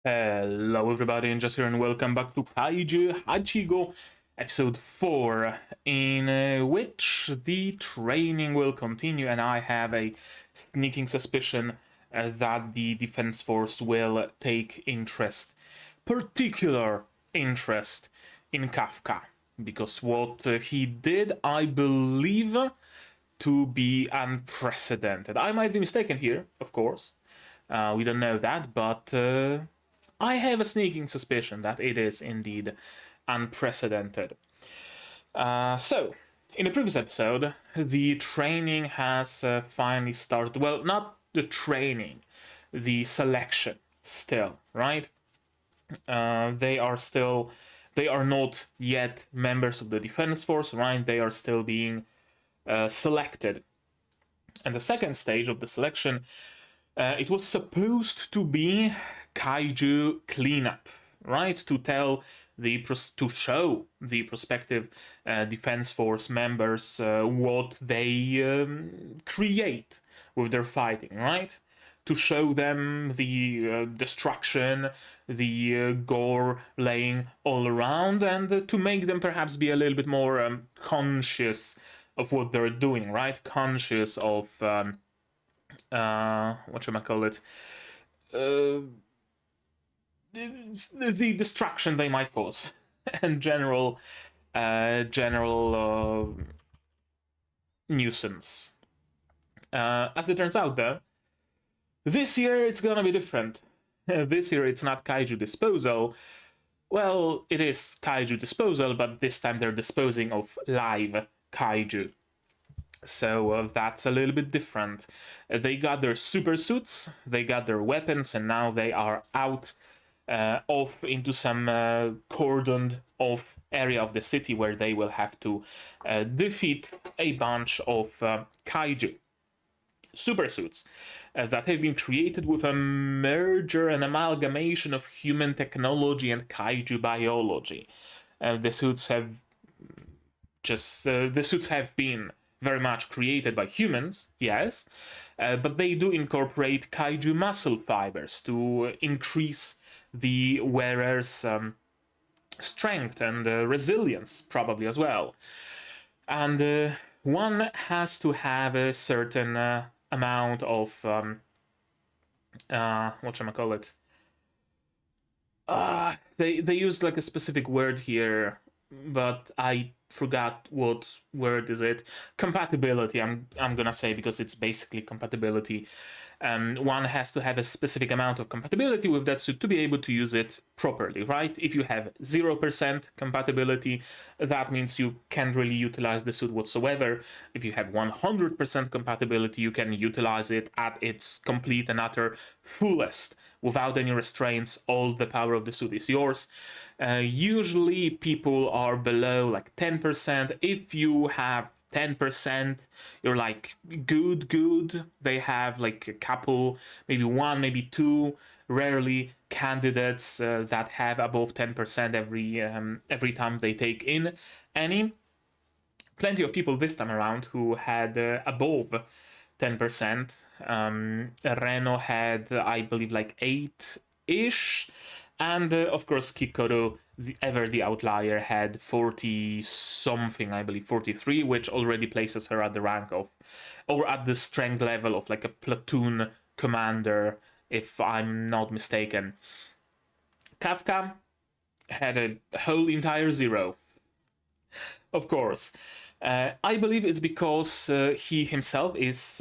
Hello everybody, and just here and welcome back to Kaiju Hachigo episode 4, in which the training will continue, and I have a sneaking suspicion that the defense force will take particular interest in Kafka, because what he did, I believe, to be unprecedented. I might be mistaken here, of course. We don't know that, but I have a sneaking suspicion that it is indeed unprecedented. So, in the previous episode, the training has finally started. Well, not the training, the selection still, right? They are not yet members of the defense force, right? They are still being selected. And the second stage of the selection, it was supposed to be kaiju cleanup, right? To show the prospective defense force members what they create with their fighting, right? To show them the destruction, the gore laying all around, and to make them perhaps be a little bit more conscious of what they're doing, right? Conscious of whatchamacallit, the destruction they might cause, and general nuisance. As it turns out, though, this year it's gonna be different. This year it's not kaiju disposal. Well, it is kaiju disposal, but this time they're disposing of live kaiju. So that's a little bit different. They got their super suits, they got their weapons, and now they are out off into some cordoned off area of the city where they will have to defeat a bunch of kaiju super suits that have been created with a merger and amalgamation of human technology and kaiju biology. The suits have been very much created by humans, yes, but they do incorporate kaiju muscle fibers to increase the wearer's strength and resilience, probably as well. And one has to have a certain amount of whatchamacallit. They use like a specific word here, but I forgot what word is it. Compatibility, I'm gonna say, because it's basically compatibility. One has to have a specific amount of compatibility with that suit to be able to use it properly, right? If you have 0% compatibility, that means you can't really utilize the suit whatsoever. If you have 100% compatibility, you can utilize it at its complete and utter fullest, without any restraints. All the power of the suit is yours. Usually people are below like 10%. If you have 10%, you're like good. They have like a couple, maybe one, maybe two, rarely candidates that have above 10% every time they take in any. Plenty of people this time around who had above 10%. Reno had, I believe, like 8-ish. And of course, Kikoru, the outlier, had 40 something, I believe 43, which already places her at the rank of, or at the strength level of like a platoon commander, if I'm not mistaken. Kafka had a whole entire 0. Of course. I believe it's because he himself is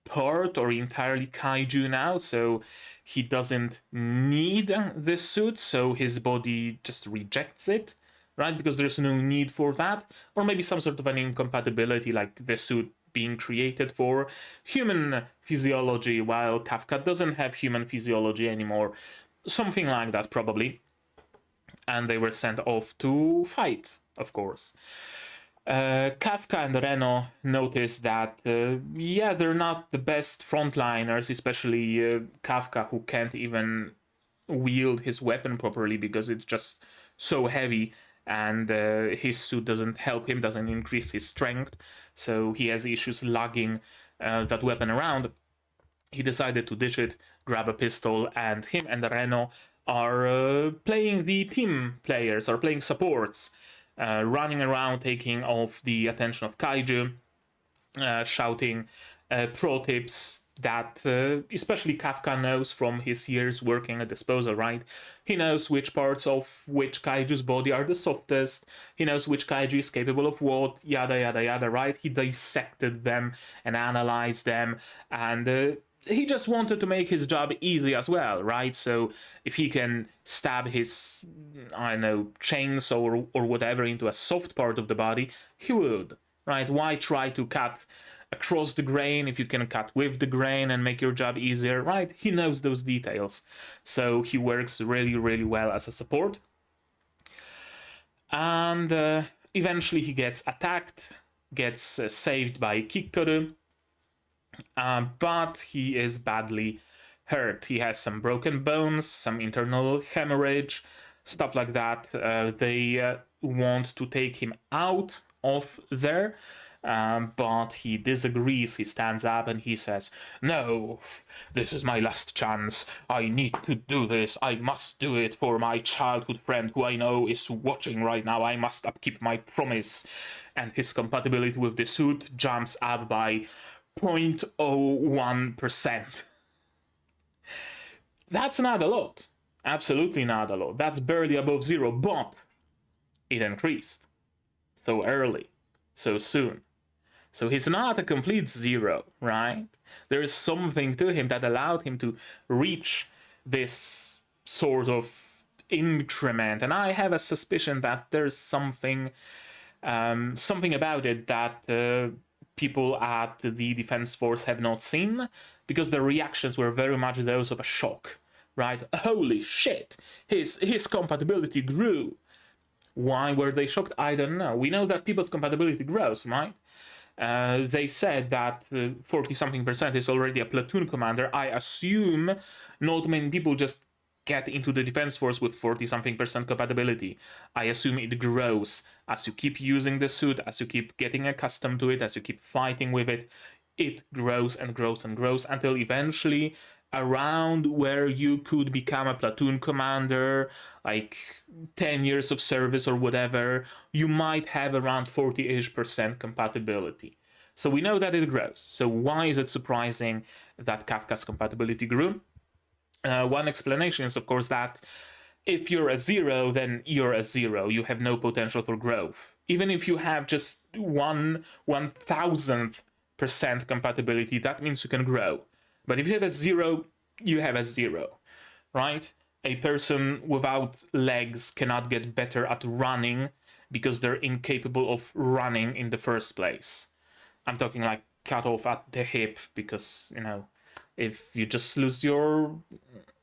part or entirely kaiju now, so he doesn't need this suit, so his body just rejects it, right? Because there's no need for that. Or maybe some sort of an incompatibility, like the suit being created for human physiology, while Kafka doesn't have human physiology anymore. Something like that, probably. And they were sent off to fight, of course. Kafka and Reno notice that, they're not the best frontliners, especially Kafka, who can't even wield his weapon properly because it's just so heavy, and his suit doesn't help him, doesn't increase his strength, so he has issues lugging that weapon around. He decided to ditch it, grab a pistol, and him and Reno are playing the team players, are playing supports, running around, taking off the attention of Kaiju, shouting pro tips that especially Kafka knows from his years working at Disposal, right? He knows which parts of which Kaiju's body are the softest, he knows which Kaiju is capable of what, yada yada yada, right? He dissected them and analyzed them, and he just wanted to make his job easy as well, right? So if he can stab his, I don't know, chainsaw or whatever into a soft part of the body, he would, right? Why try to cut across the grain if you can cut with the grain and make your job easier, right? He knows those details. So he works really, really well as a support. And eventually he gets attacked, gets saved by Kikoru, but he is badly hurt. He has some broken bones, some internal hemorrhage, stuff like that. They want to take him out of there, but he disagrees. He stands up and he says, "No, this is my last chance. I need to do this. I must do it for my childhood friend who I know is watching right now. I must upkeep my promise." And his compatibility with the suit jumps up by 0.01%. That's not a lot. Absolutely not a lot. That's barely above zero, but it increased so early, so soon. So he's not a complete zero, right? There is something to him that allowed him to reach this sort of increment, and I have a suspicion that there's something about it that people at the Defense Force have not seen, because the reactions were very much those of a shock, right? Holy shit, his compatibility grew. Why were they shocked? I don't know. We know that people's compatibility grows, right? They said that 40-something% is already a platoon commander. I assume not many people just get into the Defense Force with 40-something% compatibility. I assume it grows as you keep using the suit, as you keep getting accustomed to it, as you keep fighting with it. It grows and grows and grows until eventually around where you could become a platoon commander, like 10 years of service or whatever, you might have around 40-ish% compatibility. So we know that it grows. So why is it surprising that Kafka's compatibility grew? One explanation is, of course, that if you're a zero, then you're a zero. You have no potential for growth. Even if you have just 1/1000% compatibility, that means you can grow. But if you have a zero, you have a zero, right? A person without legs cannot get better at running because they're incapable of running in the first place. I'm talking like cut off at the hip because, you know, if you just lose your,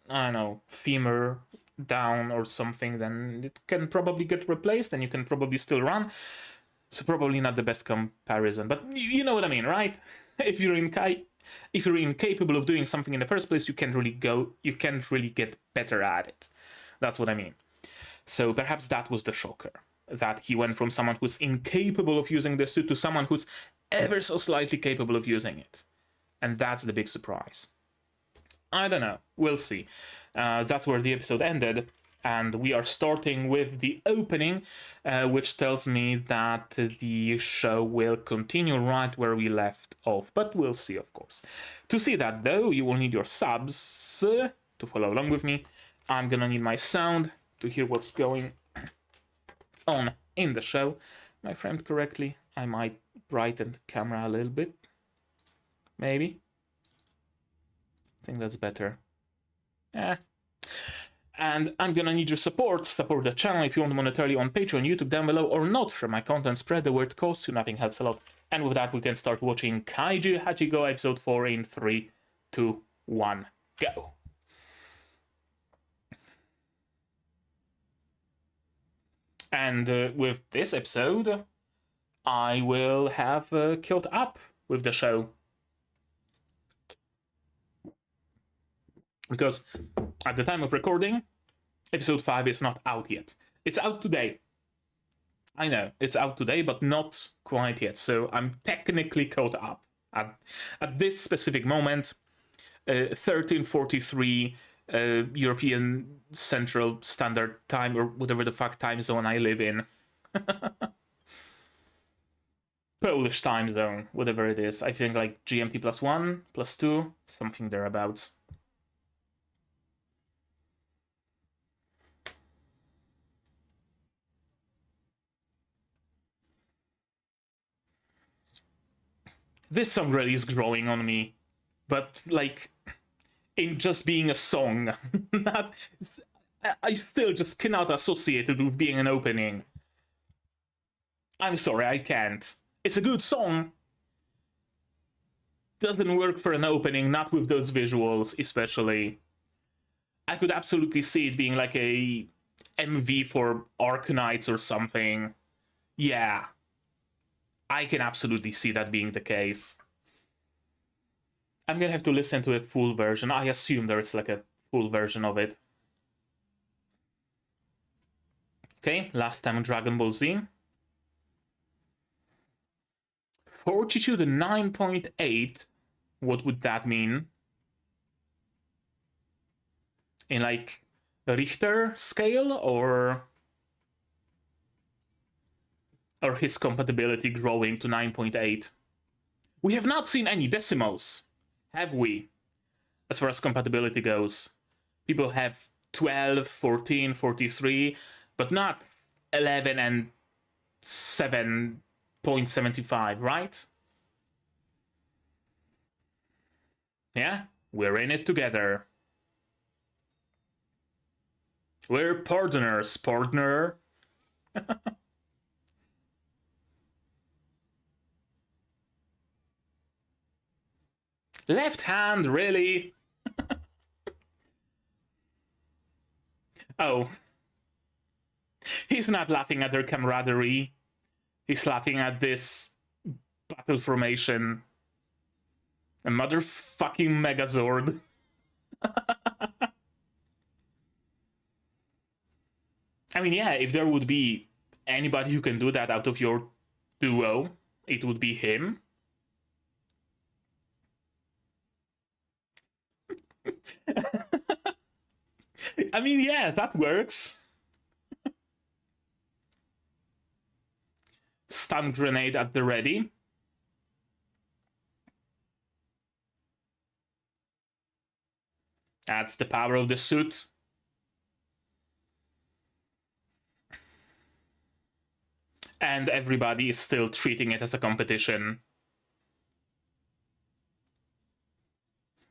I don't know, femur down or something, then it can probably get replaced and you can probably still run. So probably not the best comparison, but you know what I mean, right? If you're incapable of doing something in the first place, you can't really get better at it. That's what I mean. So perhaps that was the shocker, that he went from someone who's incapable of using the suit to someone who's ever so slightly capable of using it. And that's the big surprise. I don't know. We'll see. That's where the episode ended. And we are starting with the opening, which tells me that the show will continue right where we left off. But we'll see, of course. To see that, though, you will need your subs to follow along with me. I'm gonna need my sound to hear what's going on in the show. Am I framed correctly? I might brighten the camera a little bit. Maybe. I think that's better. And I'm gonna need your support. Support the channel if you want monetarily on Patreon, YouTube down below, or not. Share my content, spread the word, costs you nothing, helps a lot. And with that, we can start watching Kaiju Hachigo episode 4 in 3, 2, 1, go. And with this episode, I will have killed up with the show. Because at the time of recording, episode 5 is not out yet. It's out today. I know, it's out today, but not quite yet. So I'm technically caught up. At this specific moment, 13:43 European Central Standard Time, or whatever the fuck time zone I live in. Polish time zone, whatever it is. I think like GMT +1, +2, something thereabouts. This song really is growing on me, but like in just being a song. Not, I still just cannot associate it with being an opening. I'm sorry, I can't. It's a good song. Doesn't work for an opening, not with those visuals, especially. I could absolutely see it being like a MV for Arknights or something. Yeah. I can absolutely see that being the case. I'm gonna have to listen to a full version. I assume there is like a full version of it. Okay, last time Dragon Ball Z. 42 to 9.8. What would that mean? In like a Richter scale, or his compatibility growing to 9.8? We have not seen any decimals, have we? As far as compatibility goes. People have 12, 14, 43, but not 11 and 7.75, right? Yeah, we're in it together. We're partners, partner. Left hand, really? Oh. He's not laughing at their camaraderie. He's laughing at this battle formation. A motherfucking Megazord. I mean, yeah, if there would be anybody who can do that out of your duo, it would be him. I mean, yeah, that works. Stun grenade at the ready. That's the power of the suit. And everybody is still treating it as a competition.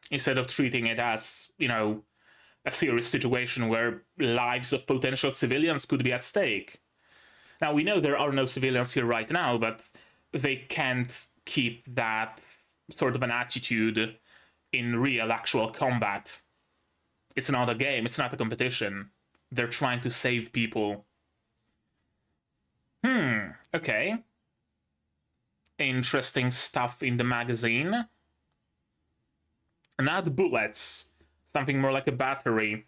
Instead of treating it as, you know, a serious situation where lives of potential civilians could be at stake. Now, we know there are no civilians here right now, but they can't keep that sort of an attitude in real, actual combat. It's not a game, it's not a competition. They're trying to save people. Okay. Interesting stuff in the magazine. Not bullets. Something more like a battery.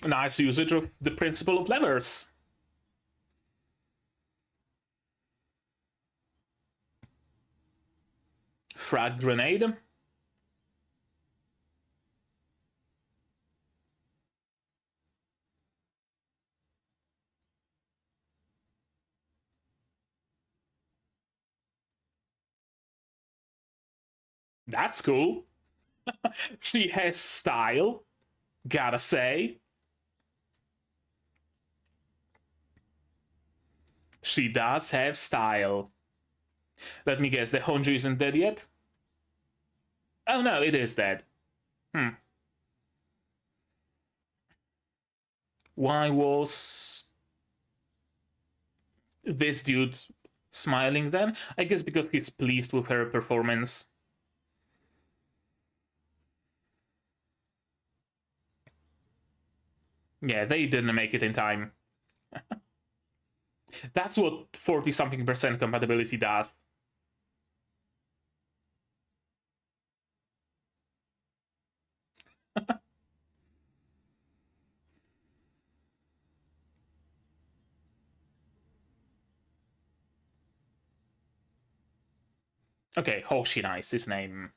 Nice usage of the principle of levers. Frag grenade. That's cool. She has style, gotta say. She does have style. Let me guess, the Honju isn't dead yet? Oh no, it is dead. Why was this dude smiling then? I guess because he's pleased with her performance. Yeah, they didn't make it in time. That's what 40-something% compatibility does. Okay, Hoshina is his name.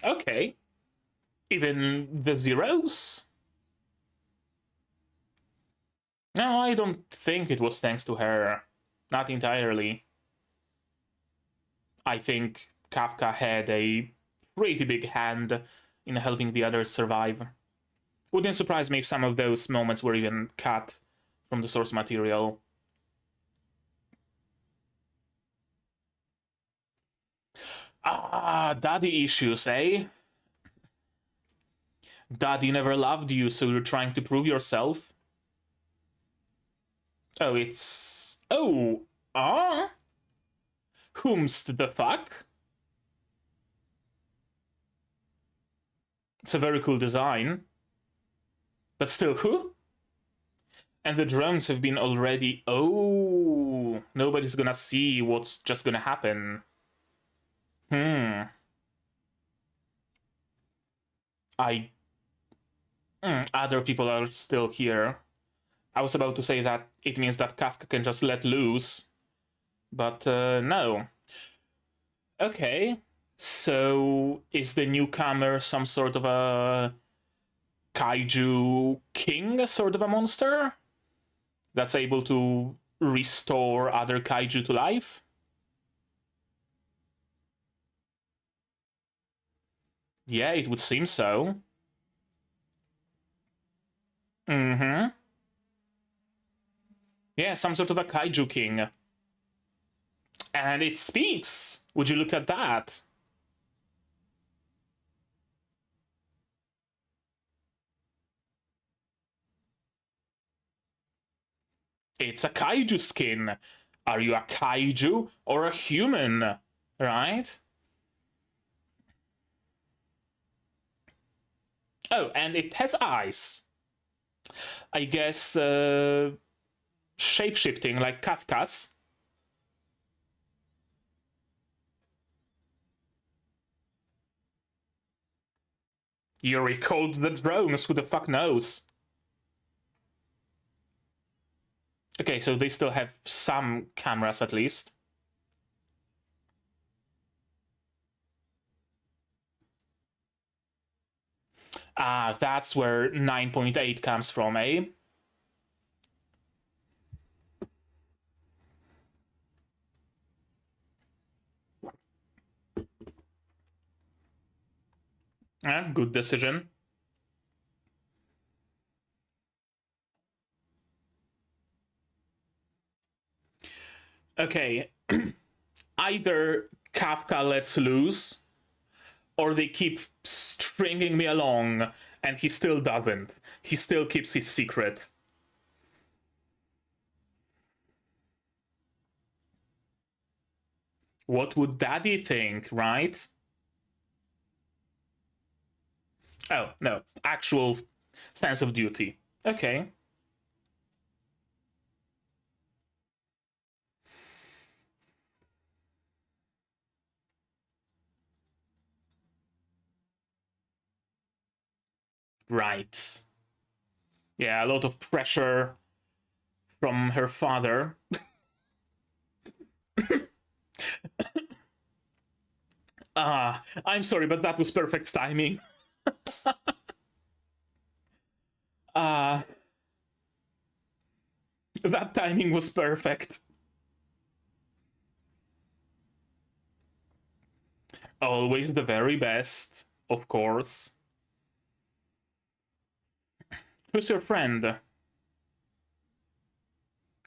Okay. Even the zeros? No, I don't think it was thanks to her. Not entirely. I think Kafka had a pretty big hand in helping the others survive. Wouldn't surprise me if some of those moments were even cut from the source material. Ah, daddy issues, eh? Daddy never loved you, so you're trying to prove yourself? Oh, it's... Oh! Ah? Whomst the fuck? It's a very cool design. But still, who? And the drones have been already... Oh! Nobody's gonna see what's just gonna happen. Other people are still here. I was about to say that it means that Kafka can just let loose. But no. Okay. So is the newcomer some sort of a kaiju king, sort of a monster? That's able to restore other kaiju to life? Yeah, it would seem so. Yeah, some sort of a kaiju king. And it speaks! Would you look at that? It's a kaiju skin. Are you a kaiju or a human? Right? Oh, and it has eyes. I guess shape-shifting like Kafka's. You recalled the drones, who the fuck knows? Okay, so they still have some cameras at least. Ah, that's where 9.8 comes from, eh? Good decision. Okay, either Kafka lets loose, or they keep stringing me along, and he still doesn't. He still keeps his secret. What would Daddy think, right? Oh, no. Actual sense of duty. Okay. Right. Yeah, a lot of pressure from her father. I'm sorry, but that was perfect timing. That timing was perfect. Always the very best, of course. Who's your friend?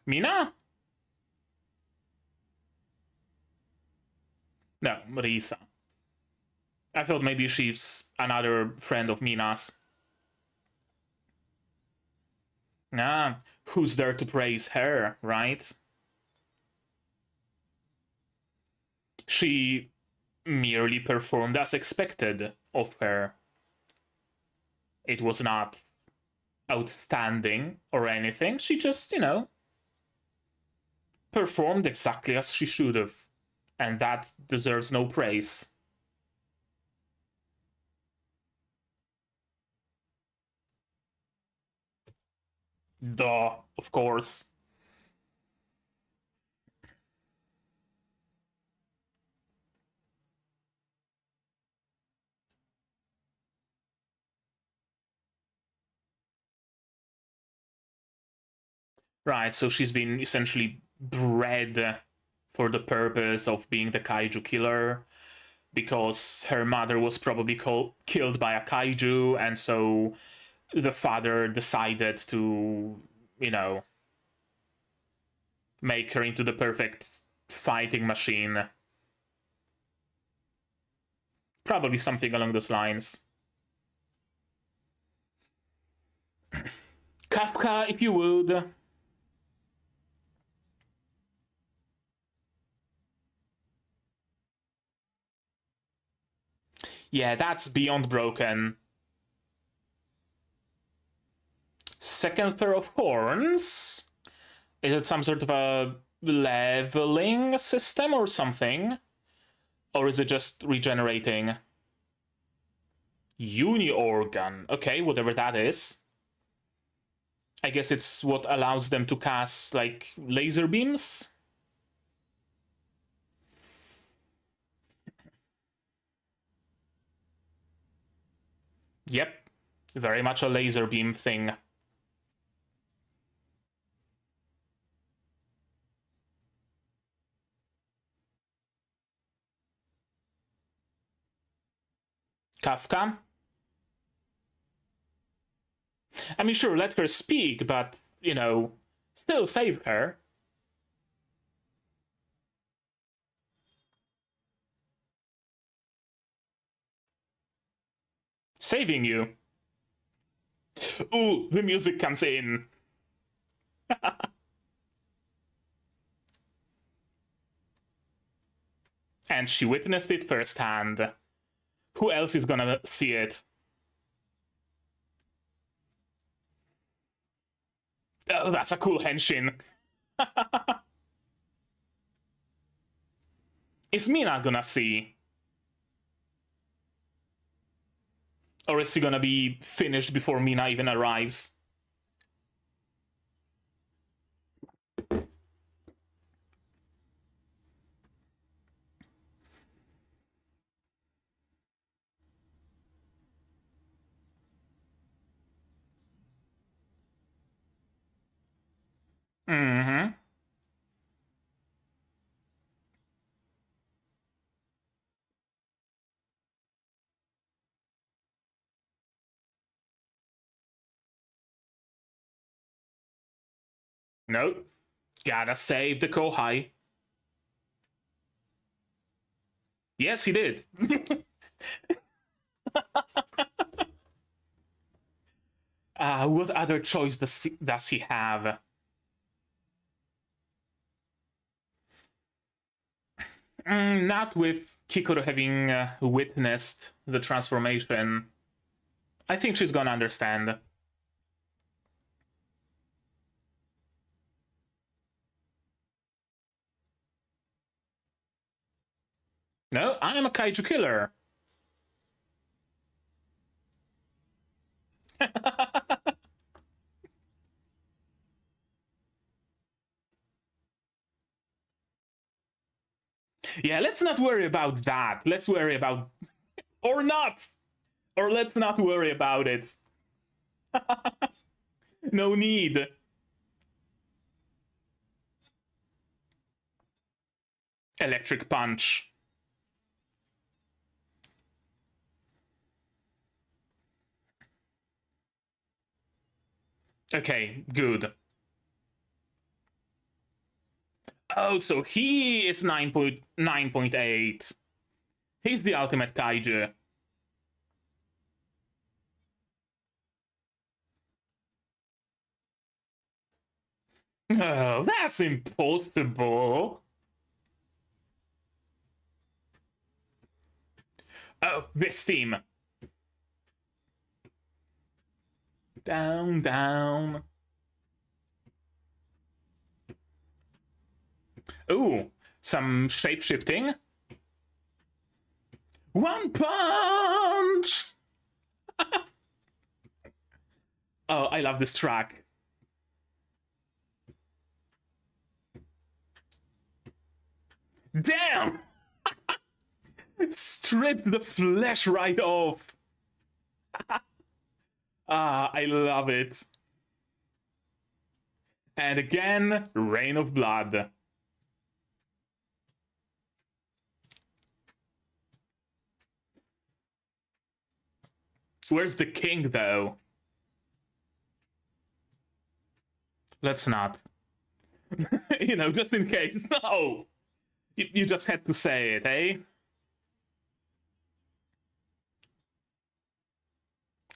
Mina? No, Risa. I thought maybe she's another friend of Mina's. Ah, who's there to praise her, right? She merely performed as expected of her. It was not outstanding or anything. She just, performed exactly as she should have. And that deserves no praise. Duh, of course. Right, so she's been essentially bred for the purpose of being the kaiju killer, because her mother was probably killed by a kaiju, and so the father decided to, you know, make her into the perfect fighting machine. Probably something along those lines. Kafka, if you would. Yeah, that's beyond broken. Second pair of horns? Is it some sort of a leveling system or something? Or is it just regenerating? Uni organ. Okay, whatever that is. I guess it's what allows them to cast, like, laser beams? Yep. Very much a laser beam thing. Kafka? I mean, sure, let her speak, but, you know, still save her. Saving you. Ooh, the music comes in. And she witnessed it firsthand. Who else is gonna see it? Oh, that's a cool henshin. Is Mina gonna see? Or is he gonna be finished before Mina even arrives? Mm-hmm. Nope. Gotta save the Kohai. Yes, he did. What other choice does he have? Not with Kikoro having witnessed the transformation. I think she's gonna understand. No, I am a kaiju killer. Yeah, let's not worry about that. Let's worry about. Or not! Or let's not worry about it. No need. Electric punch. Okay, good. Oh, so he is 9.8. He's the ultimate kaiju. Oh, that's impossible. Oh, this team. Down, down. Ooh, some shape shifting. One punch! Oh, I love this track. Damn! Stripped the flesh right off. I love it. And again, rain of blood. Where's the king, though? Let's not. You know, just in case. No! You just had to say it, eh?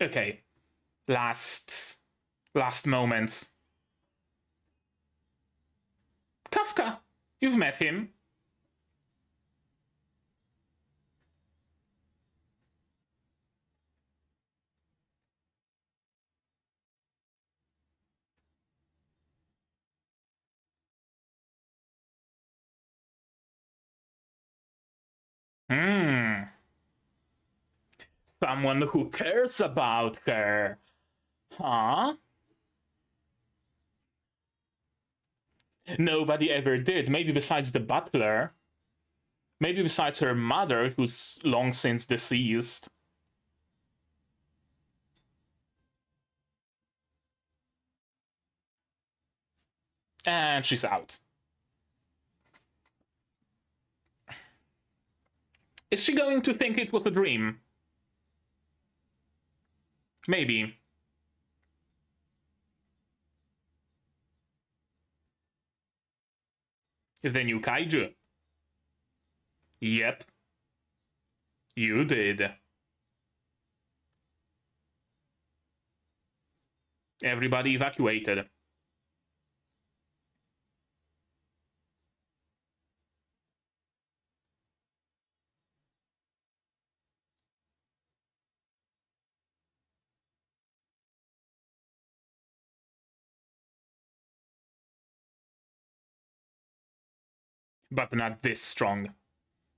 Okay. Last moments. Kafka! You've met him. Someone who cares about her. Huh? Nobody ever did. Maybe besides the butler. Maybe besides her mother, who's long since deceased. And she's out. Is she going to think it was a dream? Maybe. The new kaiju. Yep. You did. Everybody evacuated. But not this strong.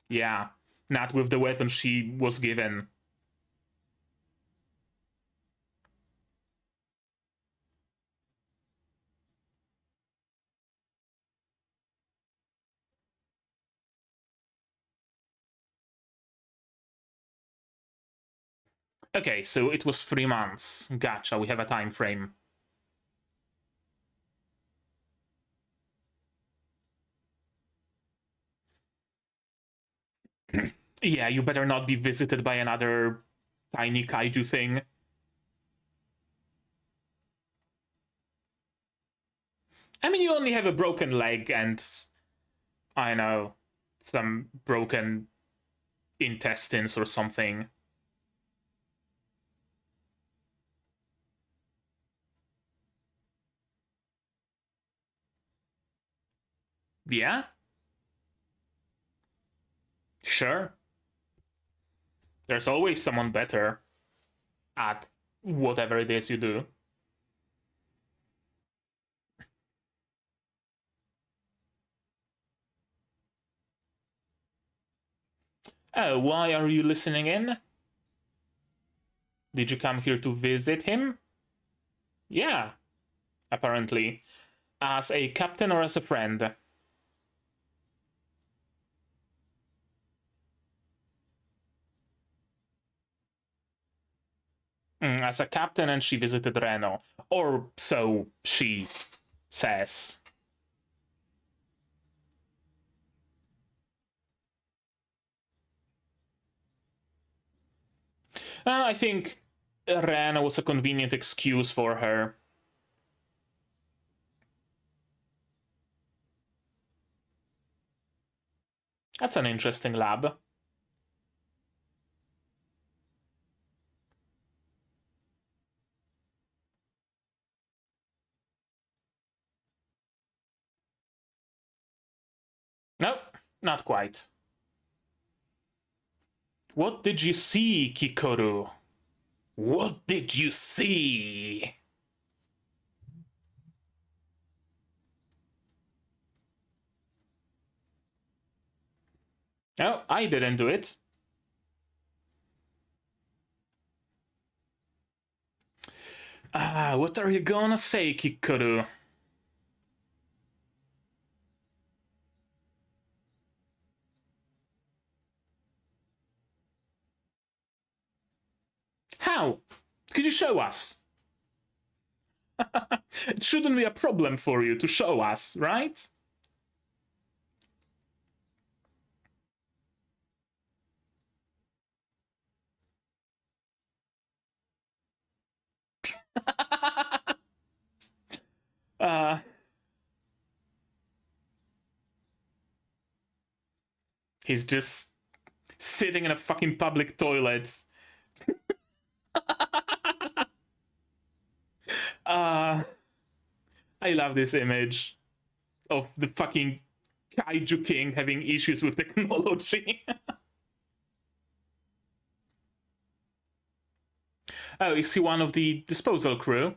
Yeah, not with the weapon she was given. Okay, so it was 3 months. Gotcha, we have a time frame. Yeah, you better not be visited by another tiny kaiju thing. I mean, you only have a broken leg and, I know, some broken intestines or something. Yeah? Sure. There's always someone better at whatever it is you do. Oh, why are you listening in? Did you come here to visit him? Yeah, apparently. As a captain or as a friend? As a captain, and she visited Reno. Or so she says. I think Reno was a convenient excuse for her. That's an interesting lab. Nope, not quite. What did you see, Kikoru? What did you see? No, I didn't do it. What are you gonna say, Kikoru? How? Could you show us? It shouldn't be a problem for you to show us, right? uh, he's just sitting in a fucking public toilet. I love this image of the fucking Kaiju King having issues with technology. Oh, is he one of the disposal crew?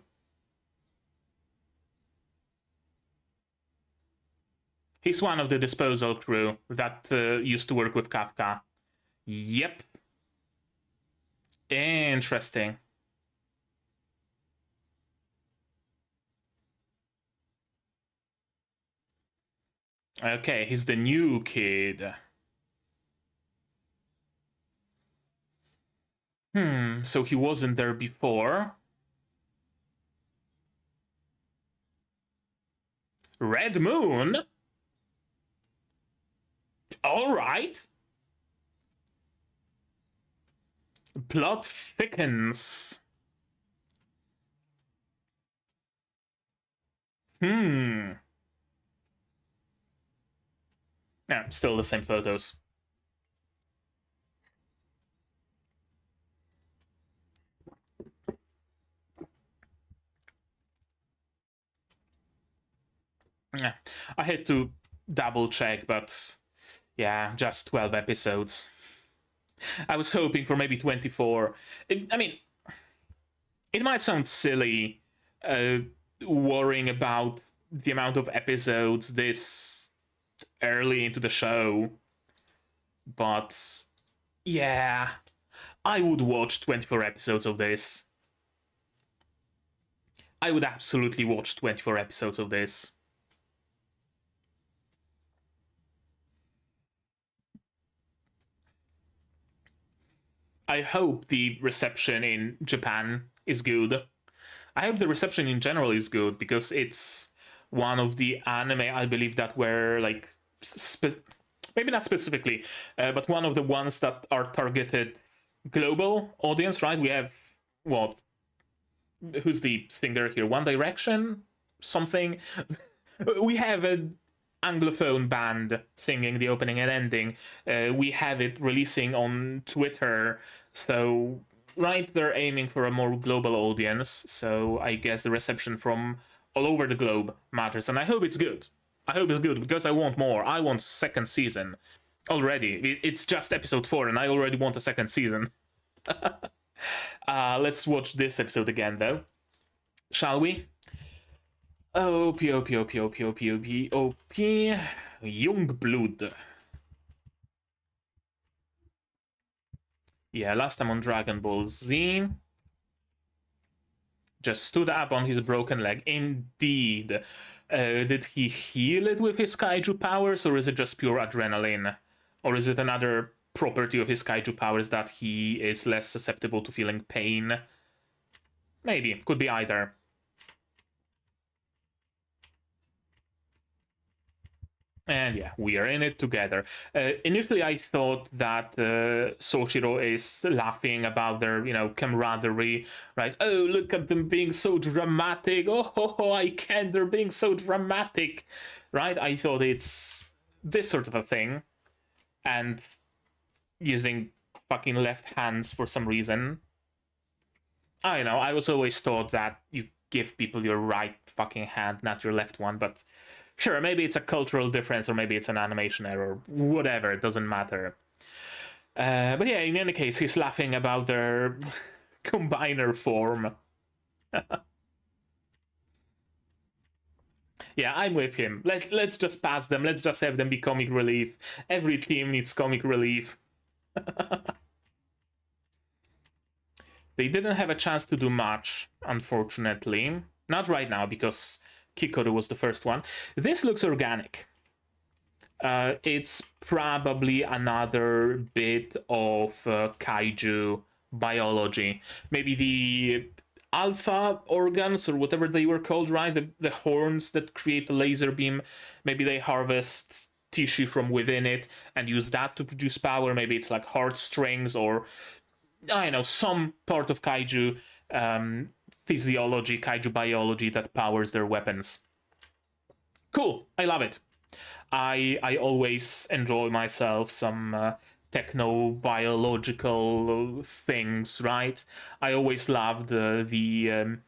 He's one of the disposal crew that used to work with Kafka. Yep. Interesting. Okay, he's the new kid. So he wasn't there before. Red Moon? All right. Plot thickens. Yeah, still the same photos. Yeah, I had to double check, but yeah, just 12 episodes. I was hoping for maybe 24. I mean, it might sound silly worrying about the amount of episodes this early into the show, but yeah, I would watch 24 episodes of this. I would absolutely watch 24 episodes of this. I hope the reception in Japan is good. I hope the reception in general is good because it's one of the anime I believe that were like maybe not specifically, but one of the ones that are targeted global audience. Right? We have what? Who's the singer here? One Direction, something. We have an Anglophone band singing the opening and ending. We have it releasing on Twitter. So, right, they're aiming for a more global audience. So, I guess the reception from all over the globe matters. And I hope it's good. I hope it's good because I want more. I want second season already. It's just episode 4, and I already want a second season. Let's watch this episode again, though. Shall we? OP, OP, OP, OP, OP, OP, OP. Youngblood. Yeah, last time on Dragon Ball Z. Just stood up on his broken leg. Indeed. Did he heal it with his kaiju powers, or is it just pure adrenaline? Or is it another property of his kaiju powers that he is less susceptible to feeling pain? Maybe. Could be either. And yeah, we are in it together. Initially, I thought that Soshiro is laughing about their, camaraderie, right? Oh, look at them being so dramatic. Oh, I can't. They're being so dramatic, right? I thought it's this sort of a thing, and using fucking left hands for some reason. I don't know. I was always taught that you give people your right fucking hand, not your left one, but sure, maybe it's a cultural difference or maybe it's an animation error. Whatever, it doesn't matter. But yeah, in any case, he's laughing about their combiner form. Yeah, I'm with him. Let's just pass them. Let's just have them be comic relief. Every team needs comic relief. They didn't have a chance to do much, unfortunately. Not right now, because Kikoru was the first one. This looks organic. It's probably another bit of kaiju biology. Maybe the alpha organs or whatever they were called, right? The horns that create the laser beam. Maybe they harvest tissue from within it and use that to produce power. Maybe it's like heartstrings or, I don't know, some part of kaiju physiology, kaiju biology that powers their weapons. Cool, I love it. I always enjoy myself some techno-biological things, right? I always loved the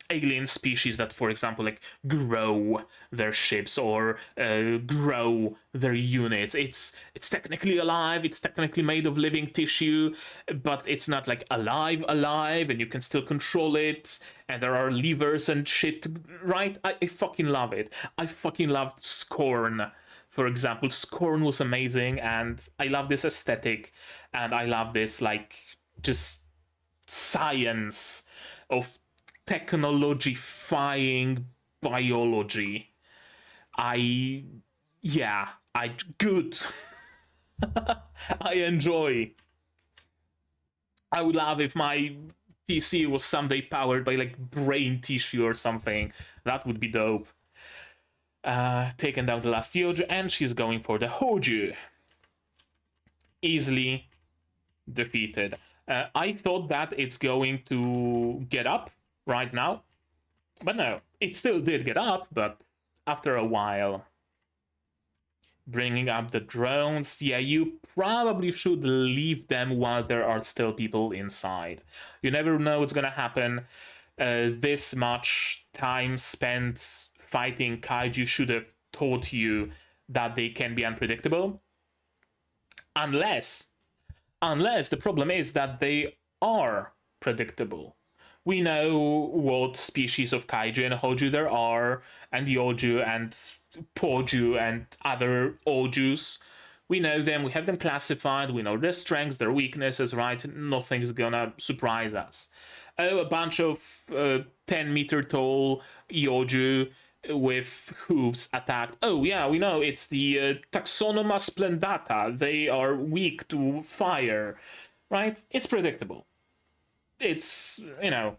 alien species that, for example, like grow their ships or grow their units. It's technically alive. It's technically made of living tissue, but it's not like alive, and you can still control it. And there are levers and shit, right? I fucking love it. I fucking loved Scorn. For example, Scorn was amazing, and I love this aesthetic, and I love this like just science of technologifying biology. Good. I enjoy. I would love if my PC was someday powered by like brain tissue or something. That would be dope. Taken down the last Yoju, and she's going for the Hoju. Easily defeated. I thought that it's going to get up right now, but no, it still did get up, but after a while. Bringing up the drones, yeah, you probably should leave them while there are still people inside. You never know what's gonna happen. This much time spent fighting kaiju should have taught you that they can be unpredictable. Unless the problem is that they are predictable. We know what species of kaiju and hoju there are, and yoju and poju and other ojus. We know them, we have them classified, we know their strengths, their weaknesses, right? Nothing's gonna surprise us. Oh, a bunch of 10-meter tall yoju with hooves attacked. Oh yeah, we know it's the Taxonoma splendata. They are weak to fire, right? It's predictable. It's, you know,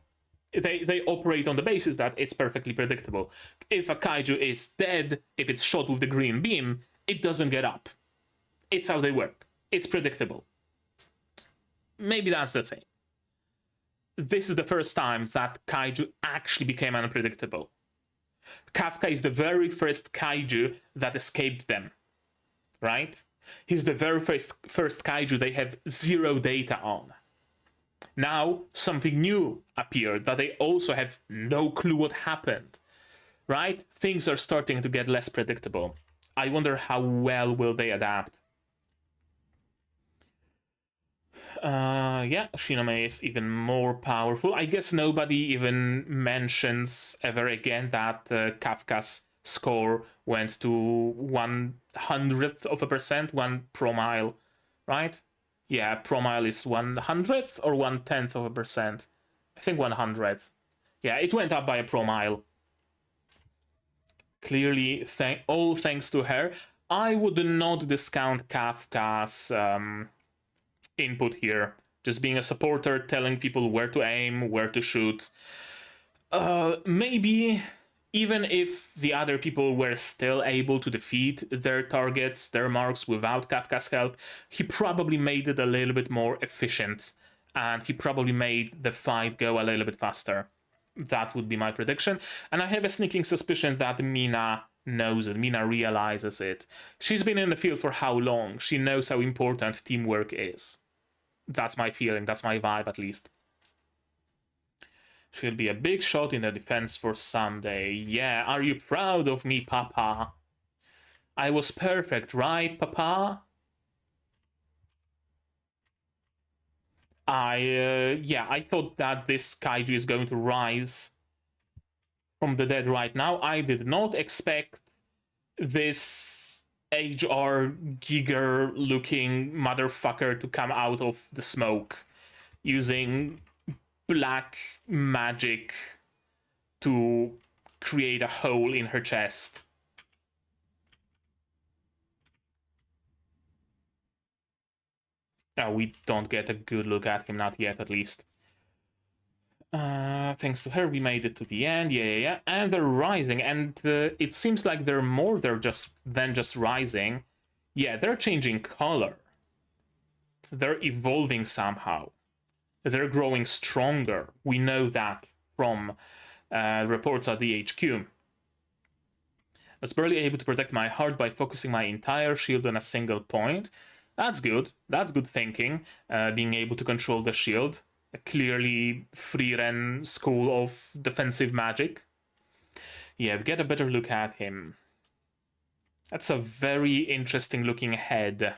they operate on the basis that it's perfectly predictable. If a kaiju is dead, if it's shot with the green beam, it doesn't get up. It's how they work. It's predictable. Maybe that's the thing. This is the first time that kaiju actually became unpredictable. Kafka is the very first kaiju that escaped them, right? He's the very first kaiju they have zero data on. Now something new appeared that they also have no clue what happened, right? Things are starting to get less predictable. I wonder how well will they adapt. Yeah, Shinome is even more powerful. I guess nobody even mentions ever again that Kafka's score went to 1/100th of a percent, 1 promille, right? Yeah, promille is 1/100th or 1/10th of a percent. I think 100th. Yeah, it went up by a promille. Clearly, all thanks to her. I would not discount Kafka's input here. Just being a supporter, telling people where to aim, where to shoot. Maybe even if the other people were still able to defeat their targets, their marks without Kafka's help, he probably made it a little bit more efficient, and he probably made the fight go a little bit faster. That would be my prediction, and I have a sneaking suspicion that Mina knows it, Mina realizes it. She's been in the field for how long? She knows how important teamwork is. That's my feeling, that's my vibe at least. She'll be a big shot in the defense for someday. Yeah, are you proud of me, Papa? I was perfect, right, Papa? I thought that this kaiju is going to rise from the dead right now. I did not expect this HR Giger looking motherfucker to come out of the smoke using black magic to create a hole in her chest. Now we don't get a good look at him, not yet at least. Thanks to her, we made it to the end. Yeah. And they're rising, and it seems like they're more than just rising. Yeah, they're changing color. They're evolving somehow. They're growing stronger. We know that from reports at the HQ. I was barely able to protect my heart by focusing my entire shield on a single point. That's good. That's good thinking. Being able to control the shield. A clearly free-ren school of defensive magic. Yeah, we get a better look at him. That's a very interesting looking head.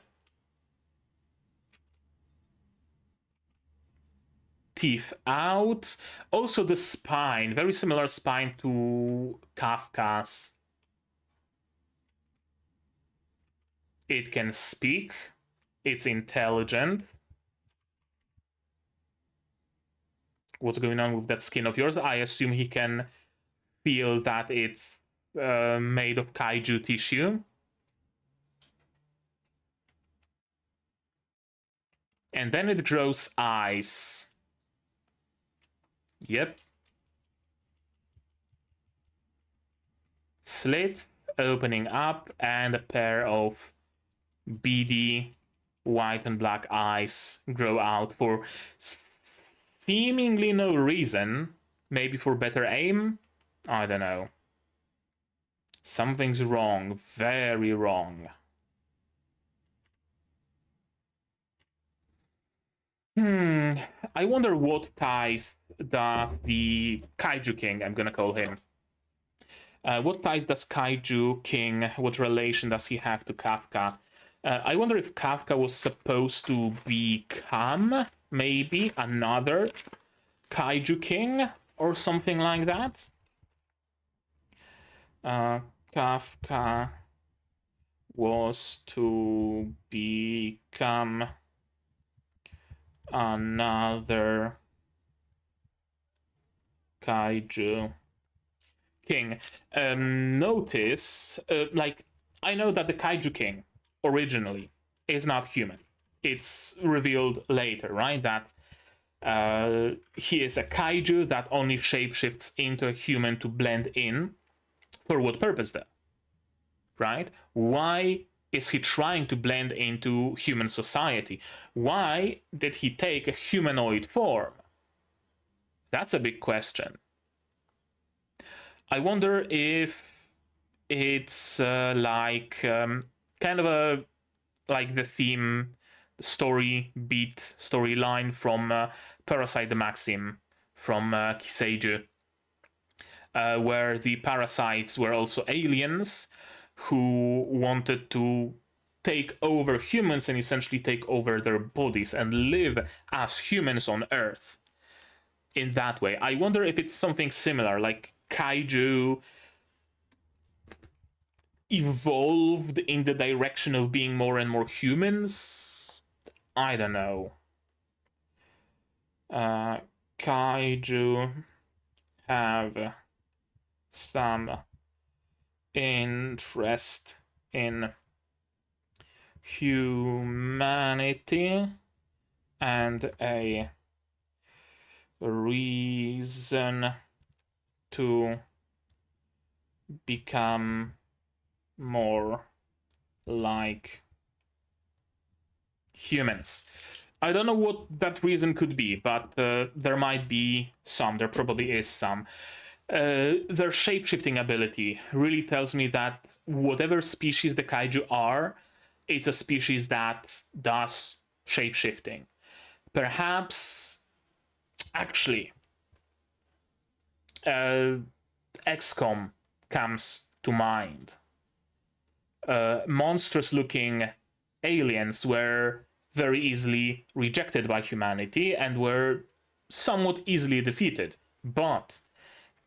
Teeth out. Also the spine. Very similar spine to Kafka's. It can speak. It's intelligent. What's going on with that skin of yours? I assume he can feel that it's made of kaiju tissue. And then it grows eyes. Yep. Slit opening up and a pair of beady white and black eyes grow out for seemingly no reason. Maybe for better aim? I don't know. Something's wrong. Very wrong. I wonder what ties does the Kaiju King, I'm gonna call him. What ties does Kaiju King, what relation does he have to Kafka? I wonder if Kafka was supposed to become maybe another Kaiju King or something like that. Kafka was to become another Kaiju King. Notice, like, I know that the Kaiju King originally is not human. It's revealed later, right? That he is a kaiju that only shapeshifts into a human to blend in. For what purpose, though? Right? Why is he trying to blend into human society? Why did he take a humanoid form? That's a big question. I wonder if it's like kind of a like the theme storyline from Parasite the Maxim from Kaiju, where the parasites were also aliens who wanted to take over humans and essentially take over their bodies and live as humans on Earth in that way. I wonder if it's something similar, like Kaiju evolved in the direction of being more and more humans. I don't know. Kaiju have some interest in humanity and a reason to become more like humans. I don't know what that reason could be, but there might be some. There probably is some. Their shape-shifting ability really tells me that whatever species the kaiju are, it's a species that does shape-shifting. Perhaps, actually, XCOM comes to mind. Monstrous-looking aliens were very easily rejected by humanity and were somewhat easily defeated. But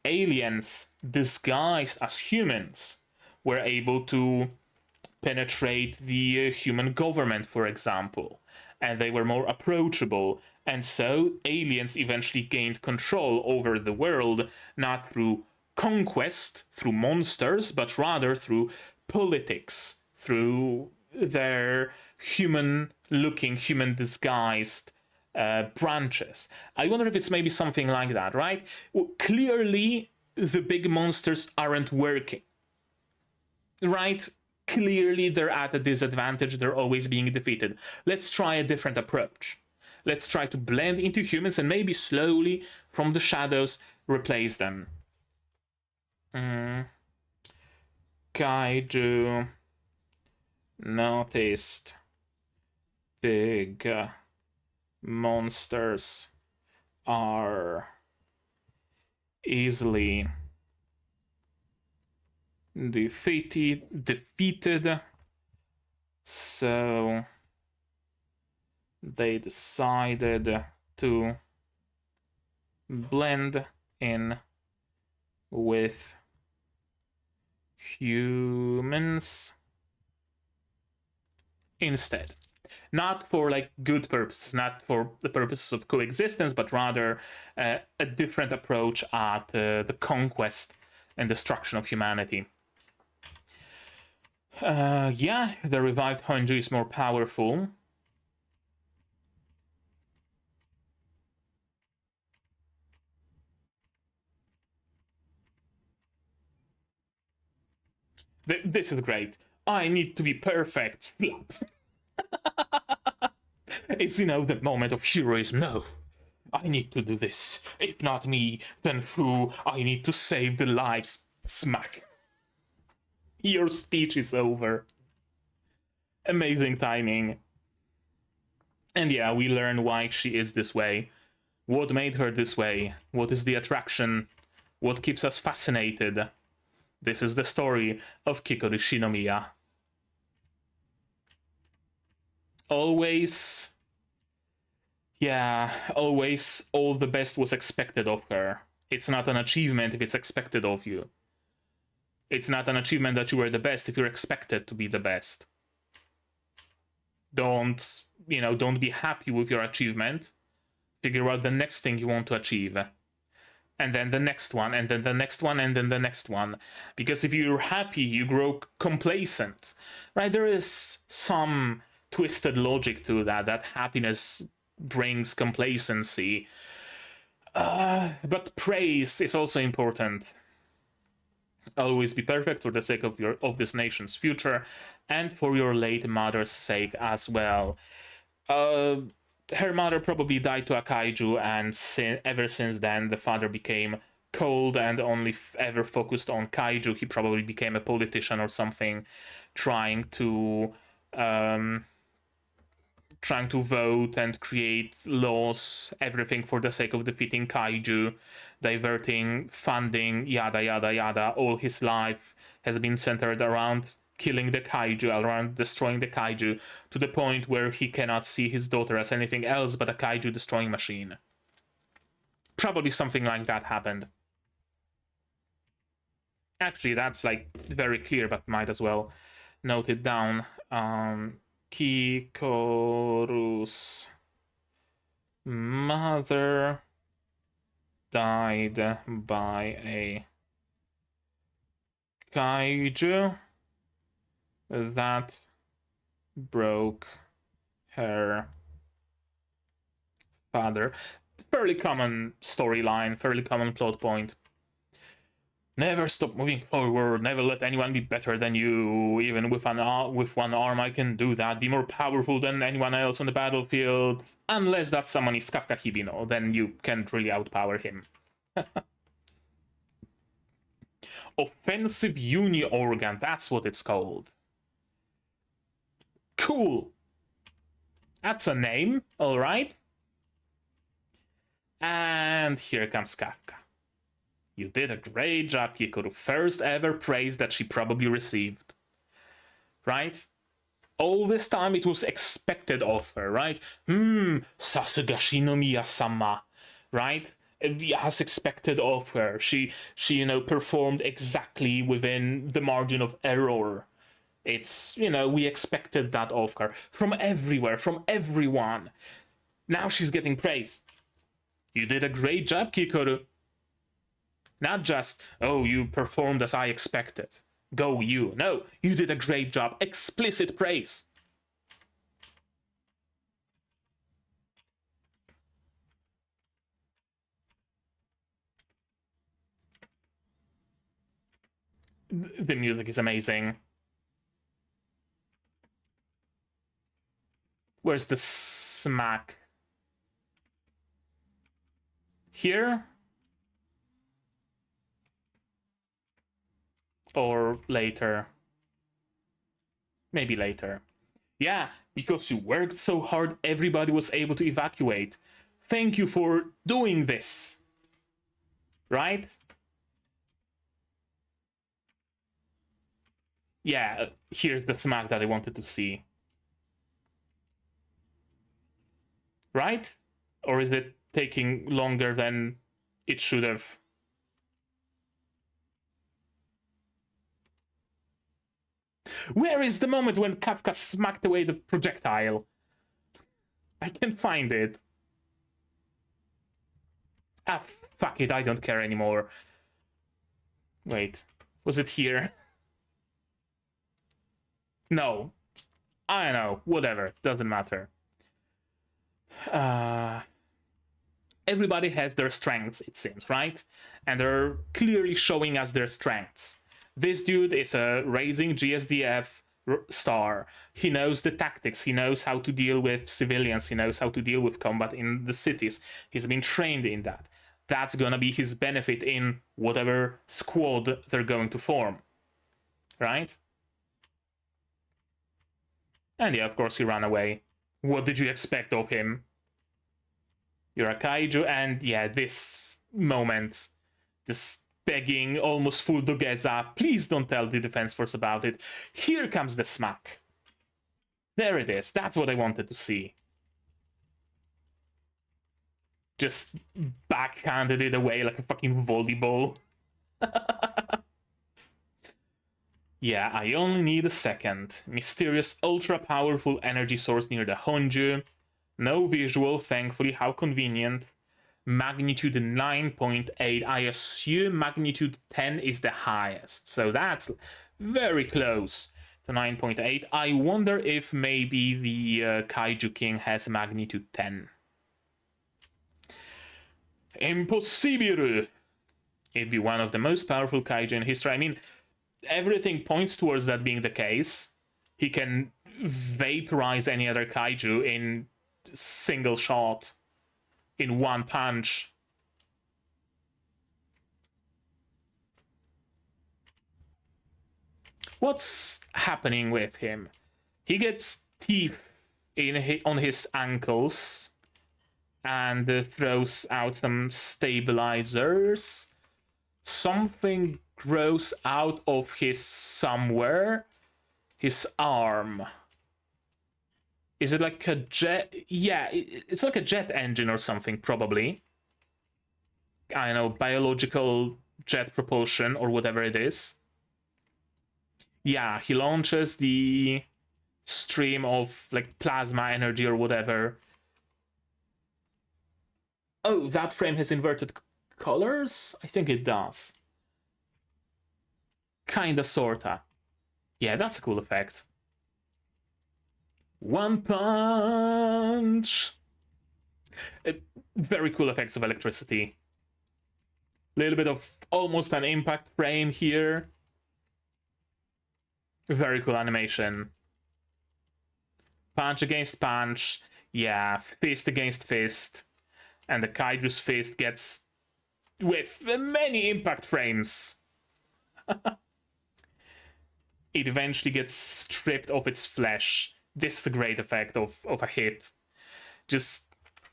aliens disguised as humans were able to penetrate the human government, for example, and they were more approachable. And so aliens eventually gained control over the world, not through conquest, through monsters, but rather through politics, through their human-looking, human-disguised branches. I wonder if it's maybe something like that, right? Well, clearly, the big monsters aren't working, right? Clearly, they're at a disadvantage. They're always being defeated. Let's try a different approach. Let's try to blend into humans and maybe slowly, from the shadows, replace them. Kaiju noticed big monsters are easily defeated, so they decided to blend in with humans instead. Not for like good purposes, not for the purposes of coexistence, but rather a different approach at the conquest and destruction of humanity. Yeah, the revived Kaiju is more powerful. This is great. I need to be perfect. Slap. It's, you know, the moment of heroism. No, I need to do this. If not me, then who? I need to save the lives. Smack. Your speech is over. Amazing timing. And yeah, we learn why she is this way. What made her this way? What is the attraction? What keeps us fascinated? This is the story of Kikoru Shinomiya. Always, yeah, always all the best was expected of her. It's not an achievement if it's expected of you. It's not an achievement that you were the best if you're expected to be the best. Don't, you know, don't be happy with your achievement. Figure out the next thing you want to achieve. And then the next one, and then the next one, and then the next one. Because if you're happy, you grow complacent, right? There is some twisted logic to that, that happiness brings complacency. But praise is also important. Always be perfect for the sake of this nation's future, and for your late mother's sake as well. Her mother probably died to a kaiju, and ever since then the father became cold and only ever focused on kaiju. He probably became a politician or something, trying to vote and create laws, everything for the sake of defeating kaiju, diverting funding, yada yada yada. All his life has been centered around killing the kaiju, around destroying the kaiju, to the point where he cannot see his daughter as anything else but a kaiju destroying machine. Probably something like that happened. Actually, that's like very clear, but might as well note it down. Kikoru's mother died by a kaiju that broke her father. Fairly common storyline, fairly common plot point. Never stop moving forward, never let anyone be better than you. Even with one arm I can do that. Be more powerful than anyone else on the battlefield. Unless that someone is Kafka Hibino, then you can't really outpower him. Offensive uni organ, that's what it's called. Cool. That's a name, alright. And here comes Kafka. You did a great job, Kikoru. First ever praise that she probably received. Right? All this time it was expected of her, right? Sasuga Shinomiya-sama, right? As expected of her. She you know, performed exactly within the margin of error. It's, you know, we expected that of her. From everywhere, from everyone. Now she's getting praise. You did a great job, Kikoru. Not just, oh, you performed as I expected. Go you. No, you did a great job. Explicit praise. The music is amazing. Where's the smack? Here? Or later? Maybe later. Yeah, because you worked so hard, everybody was able to evacuate. Thank you for doing this. Right? Yeah, here's the smack that I wanted to see. Right? Or is it taking longer than it should have? Where is the moment when Kafka smacked away the projectile? I can't find it. Ah, fuck it, I don't care anymore. Wait, was it here? No. I don't know, whatever, doesn't matter. Everybody has their strengths, it seems, right? And they're clearly showing us their strengths. This dude is a raising GSDF star. He knows the tactics, he knows how to deal with civilians, he knows how to deal with combat in the cities. He's been trained in that. That's gonna be his benefit in whatever squad they're going to form, right? And yeah, of course he ran away. What did you expect of him? You're a kaiju, and yeah, this moment, just begging almost full Dogeza, please don't tell the defense force about it. Here comes the smack. There it is, that's what I wanted to see. Just backhanded it away like a fucking volleyball. Yeah, I only need a second. Mysterious, ultra-powerful energy source near the Honju. No visual, thankfully, how convenient. Magnitude 9.8. I assume magnitude 10 is the highest. So that's very close to 9.8. I wonder if maybe the Kaiju King has magnitude 10. Impossible! It'd be one of the most powerful Kaiju in history. I mean, everything points towards that being the case. He can vaporize any other Kaiju in single shot, in one punch. What's happening with him? He gets teeth on his ankles and throws out some stabilizers. Something grows out of his somewhere. His arm. Is it like a jet? Yeah, it's like a jet engine or something, probably. I don't know, biological jet propulsion or whatever it is. Yeah, he launches the stream of like plasma energy or whatever. Oh, that frame has inverted colors? I think it does. Kinda, sorta. Yeah, that's a cool effect. One punch! Very cool effects of electricity. Little bit of almost an impact frame here. Very cool animation. Punch against punch. Yeah, fist against fist. And the Kaiju's fist gets with many impact frames. It eventually gets stripped of its flesh. This is a great effect of a hit. Just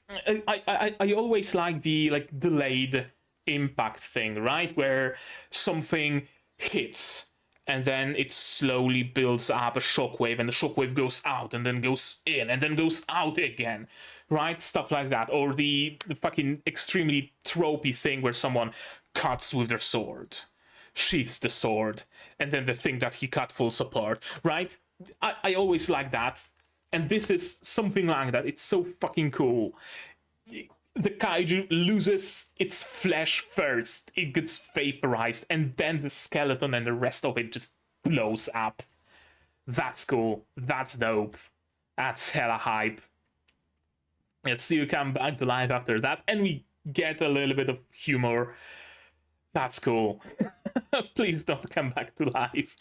I always like the delayed impact thing, right? Where something hits and then it slowly builds up a shockwave, and the shockwave goes out and then goes in and then goes out again, right? Stuff like that. Or the fucking extremely tropey thing where someone cuts with their sword, sheaths the sword, and then the thing that he cut falls apart, right? I always like that. And this is something like that. It's so fucking cool. The kaiju loses its flesh first. It gets vaporized, and then the skeleton and the rest of it just blows up. That's cool. That's dope. That's hella hype. Let's see you come back to life after that, and we get a little bit of humor. That's cool. Please don't come back to life.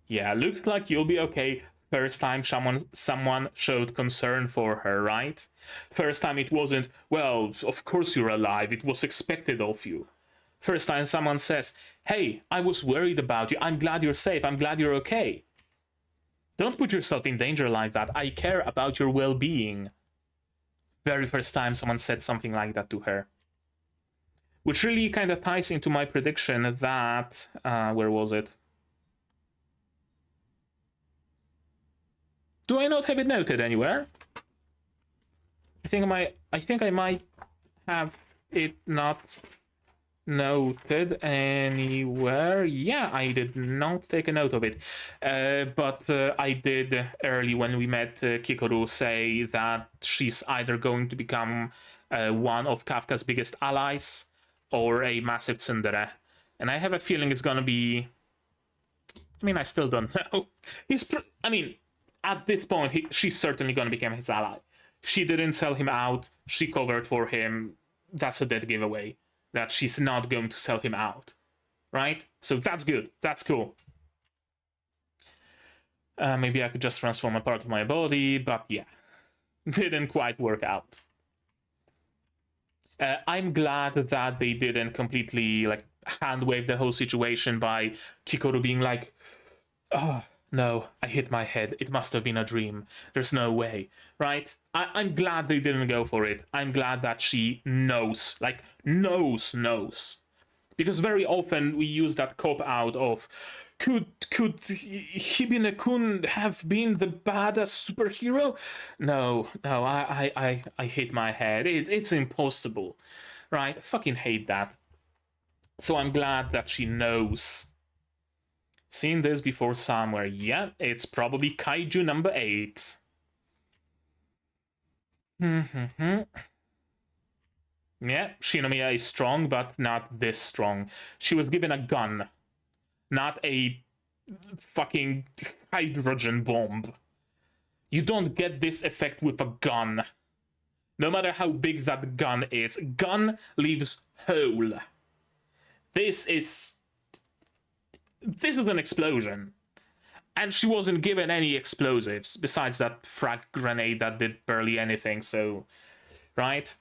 Yeah, looks like you'll be okay. First time someone showed concern for her, right? First time it wasn't, well, of course you're alive, it was expected of you. First time someone says, hey, I was worried about you, I'm glad you're safe, I'm glad you're okay. Don't put yourself in danger like that, I care about your well-being. Very first time someone said something like that to her. Which really kind of ties into my prediction that, where was it? Do I not have it noted anywhere? I think I might have it not noted anywhere. Yeah, I did not take a note of it. But I did early when we met Kikoru say that she's either going to become one of Kafka's biggest allies or a massive tsundere. And I have a feeling it's gonna be... I mean, I still don't know. At this point, she's certainly gonna become his ally. She didn't sell him out. She covered for him. That's a dead giveaway. That she's not going to sell him out. Right? So that's good. That's cool. Maybe I could just transform a part of my body, but yeah. Didn't quite work out. I'm glad that they didn't completely like hand wave the whole situation by Kikoru being like, oh, no, I hit my head. It must have been a dream. There's no way, right? I'm glad they didn't go for it. I'm glad that she knows, like, knows. Because very often we use that cop-out of, could Hibino-kun have been the badass superhero? No, I hit my head. It's impossible, right? I fucking hate that. So I'm glad that she knows. Seen this before somewhere. Yeah, it's probably Kaiju No.8. Yeah, Shinomiya is strong, but not this strong. She was given a gun, not a fucking hydrogen bomb. You don't get this effect with a gun. No matter how big that gun is, gun leaves whole. This is an explosion. And she wasn't given any explosives, besides that frag grenade that did barely anything, so... Right?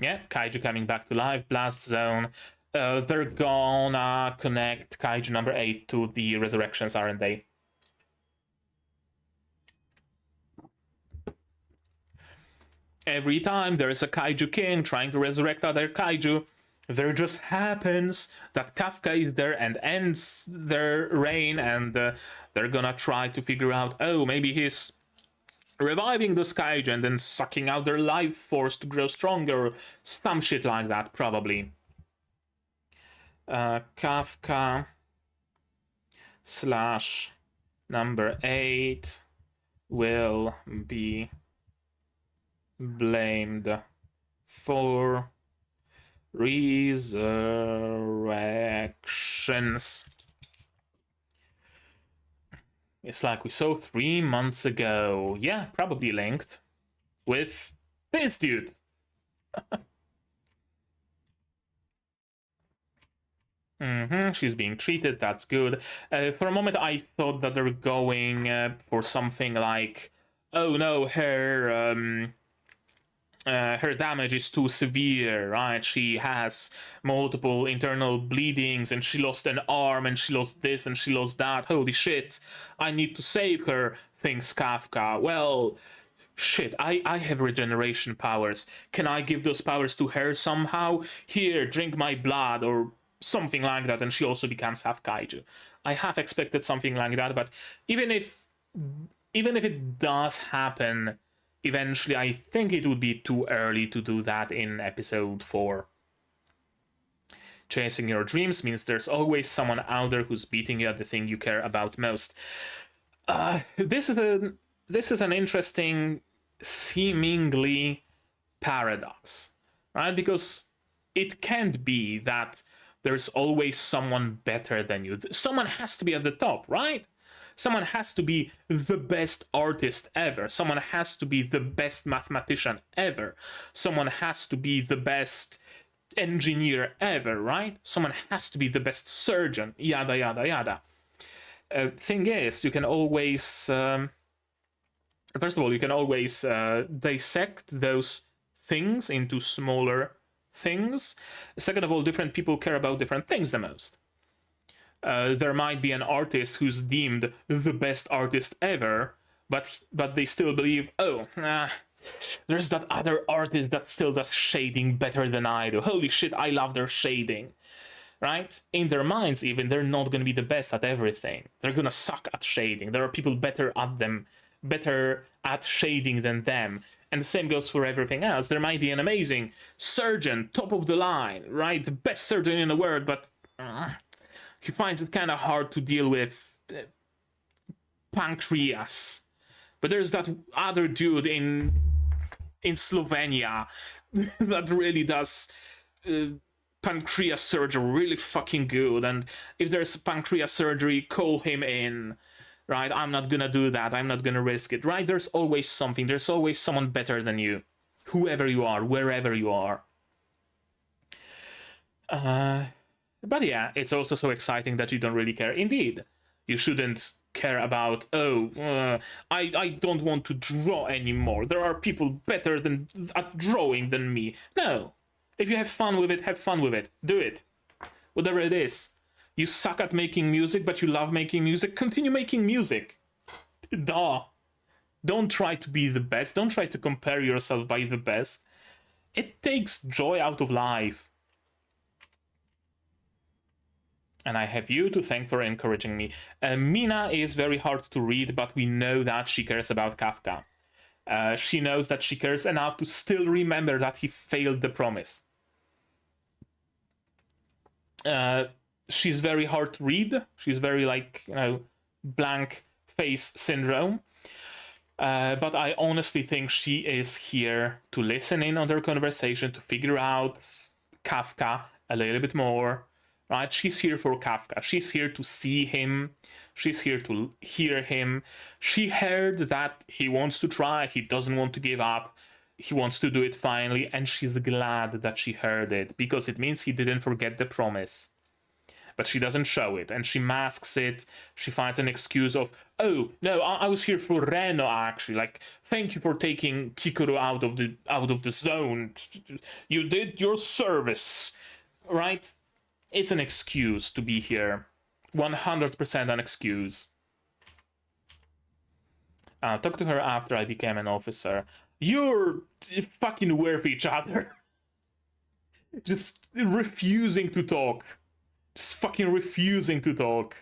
Yeah, Kaiju coming back to life, Blast Zone. They're gonna connect Kaiju No.8 to the resurrections, aren't they? Every time there is a Kaiju King trying to resurrect other Kaiju, there just happens that Kafka is there and ends their reign, and they're gonna try to figure out, oh, maybe he's reviving those Kaiju and then sucking out their life force to grow stronger, some shit like that, probably. Kafka / No.8 will be blamed for resurrections. It's like we saw 3 months ago. Yeah, probably linked with this dude. She's being treated, that's good. For a moment I thought that they're going for something like, oh no, her damage is too severe, right? She has multiple internal bleedings, and she lost an arm, and she lost this, and she lost that. Holy shit, I need to save her, thinks Kafka. Well, shit, I have regeneration powers. Can I give those powers to her somehow? Here, drink my blood, or something like that, and she also becomes half Kaiju. I have expected something like that, but even if it does happen, eventually, I think it would be too early to do that in episode 4. Chasing your dreams means there's always someone out there who's beating you at the thing you care about most. This is an interesting, seemingly paradox, right? Because it can't be that there's always someone better than you. Someone has to be at the top, right? Someone has to be the best artist ever. Someone has to be the best mathematician ever. Someone has to be the best engineer ever, right? Someone has to be the best surgeon, yada, yada, yada. Thing is, you can always... first of all, you can always dissect those things into smaller things. Second of all, different people care about different things the most. There might be an artist who's deemed the best artist ever, but they still believe, oh, there's that other artist that still does shading better than I do. Holy shit, I love their shading. Right? In their minds even, they're not going to be the best at everything. They're going to suck at shading. There are people better at shading than them. And the same goes for everything else. There might be an amazing surgeon, top of the line, right? The best surgeon in the world, but he finds it kind of hard to deal with pancreas. But there's that other dude in Slovenia that really does pancreas surgery really fucking good. And if there's pancreas surgery, call him in. Right? I'm not gonna do that. I'm not gonna risk it. Right? There's always something. There's always someone better than you. Whoever you are, wherever you are. But yeah, it's also so exciting that you don't really care. Indeed, you shouldn't care about, I don't want to draw anymore. There are people better at drawing than me. No. If you have fun with it, have fun with it. Do it. Whatever it is. You suck at making music, but you love making music. Continue making music. Duh. Don't try to be the best. Don't try to compare yourself by the best. It takes joy out of life. And I have you to thank for encouraging me. Mina is very hard to read, but we know that she cares about Kafka. She knows that she cares enough to still remember that he failed the promise. She's very hard to read. She's very, like, blank face syndrome. But I honestly think she is here to listen in on their conversation, to figure out Kafka a little bit more. Right? She's here for Kafka. She's here to see him. She's here to hear him. She heard that he wants to try. He doesn't want to give up. He wants to do it finally. And she's glad that she heard it, because it means he didn't forget the promise. But she doesn't show it, and she masks it. She finds an excuse of, oh, no, I was here for Reno, actually. Like, thank you for taking Kikoro out of the zone. You did your service, right? It's an excuse to be here. 100% an excuse. Talk to her after I became an officer. You're fucking worth each other. Just refusing to talk. Just fucking refusing to talk.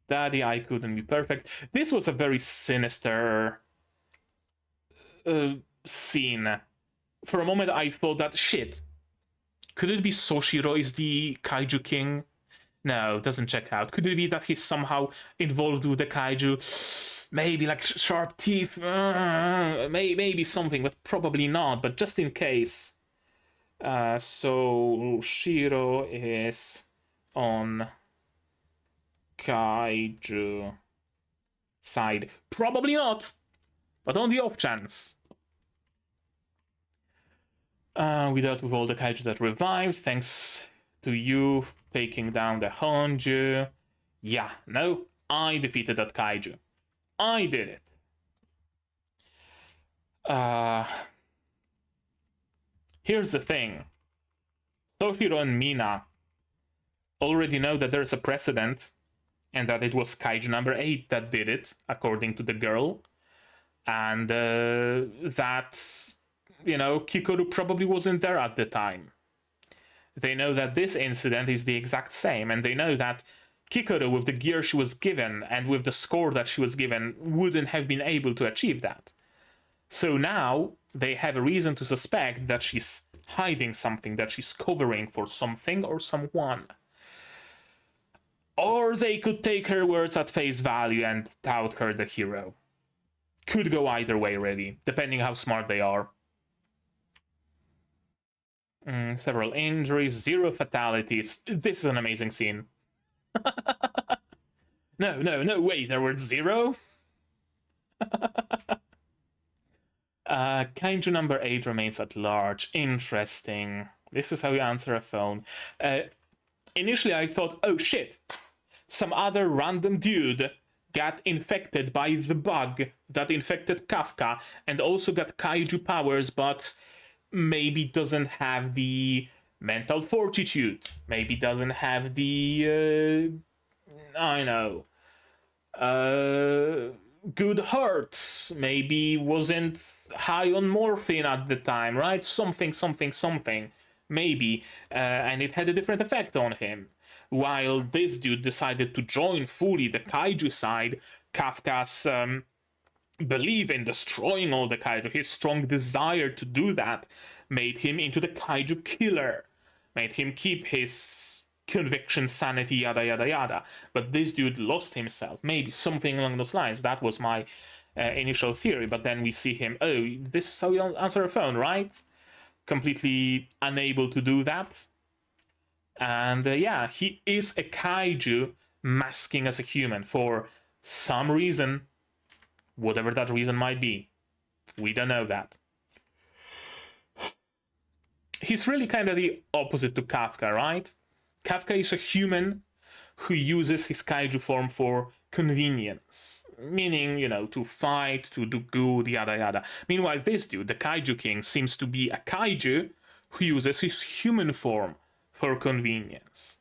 Daddy, I couldn't be perfect. This was a very sinister scene. For a moment I thought that, shit, could it be Soshiro is the Kaiju King? No, doesn't check out. Could it be that he's somehow involved with the Kaiju? Maybe like sharp teeth? Maybe something, but probably not. But just in case. So Shiro is on Kaiju side. Probably not, but on the off chance. We dealt with all the Kaiju that revived, thanks to you taking down the Honju. Yeah, no, I defeated that Kaiju. I did it. Here's the thing. Sohiro and Mina already know that there's a precedent, and that it was Kaiju No.8 that did it, according to the girl. And that, Kikoru probably wasn't there at the time. They know that this incident is the exact same, and they know that Kikoru, with the gear she was given, and with the score that she was given, wouldn't have been able to achieve that. So now, they have a reason to suspect that she's hiding something, that she's covering for something or someone. Or they could take her words at face value and tout her the hero. Could go either way, really, depending how smart they are. Several injuries, 0 fatalities. This is an amazing scene. No, wait, there were 0? Kaiju number 8 remains at large. Interesting. This is how you answer a phone. Initially, I thought, oh shit, some other random dude got infected by the bug that infected Kafka and also got kaiju powers, but maybe doesn't have the mental fortitude, maybe doesn't have the, I know, good heart, maybe wasn't high on morphine at the time, right? Something, maybe, and it had a different effect on him. While this dude decided to join fully the kaiju side, Kafka's belief in destroying all the kaiju, his strong desire to do that, made him into the kaiju killer, made him keep his conviction, sanity, yada yada yada. But this dude lost himself, maybe something along those lines. That was my initial theory. But then we see him, oh, this is how you answer a phone, right? Completely unable to do that. And yeah, he is a kaiju masking as a human for some reason, whatever that reason might be. We don't know that. He's really kind of the opposite to Kafka, right? Kafka is a human who uses his kaiju form for convenience, meaning, you know, to fight, to do good, yada yada. Meanwhile, this dude, the Kaiju King, seems to be a kaiju who uses his human form for convenience.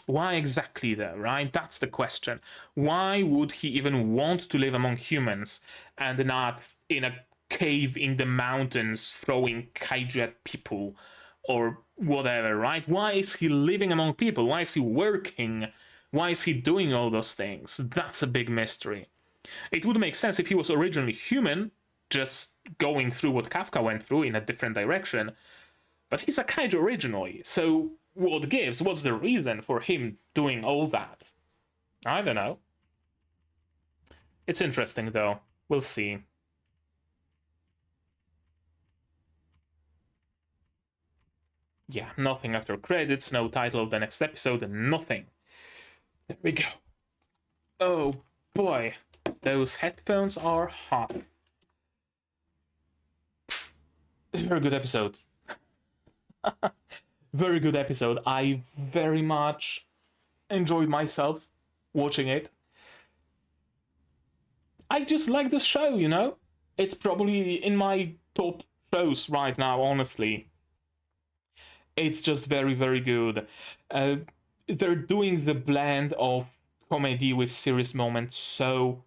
Why exactly though, right? That's the question. Why would he even want to live among humans and not in a cave in the mountains throwing kaiju at people or whatever, right? Why is he living among people? Why is he working? Why is he doing all those things? That's a big mystery. It would make sense if he was originally human, just going through what Kafka went through in a different direction. But he's a kaiju originally, so what gives? What's the reason for him doing all that? I don't know. It's interesting though. We'll see. Yeah, nothing after credits, no title of the next episode, nothing. There we go. Oh boy, those headphones are hot. Very good episode. Very good episode. I very much enjoyed myself watching it. I just like this show, you know? It's probably in my top shows right now, honestly. It's just very, very good. They're doing the blend of comedy with serious moments so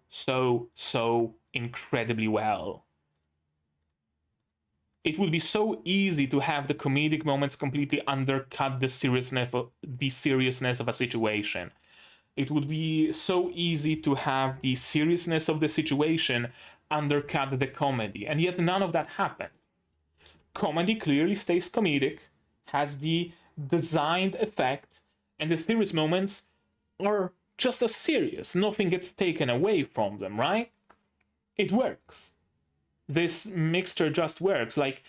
incredibly well. It would be so easy to have the comedic moments completely undercut the seriousness of a situation. It would be so easy to have the seriousness of the situation undercut the comedy, and yet none of that happened. Comedy clearly stays comedic, has the designed effect, and the serious moments are just as serious. Nothing gets taken away from them, right? It works. This mixture just works. Like,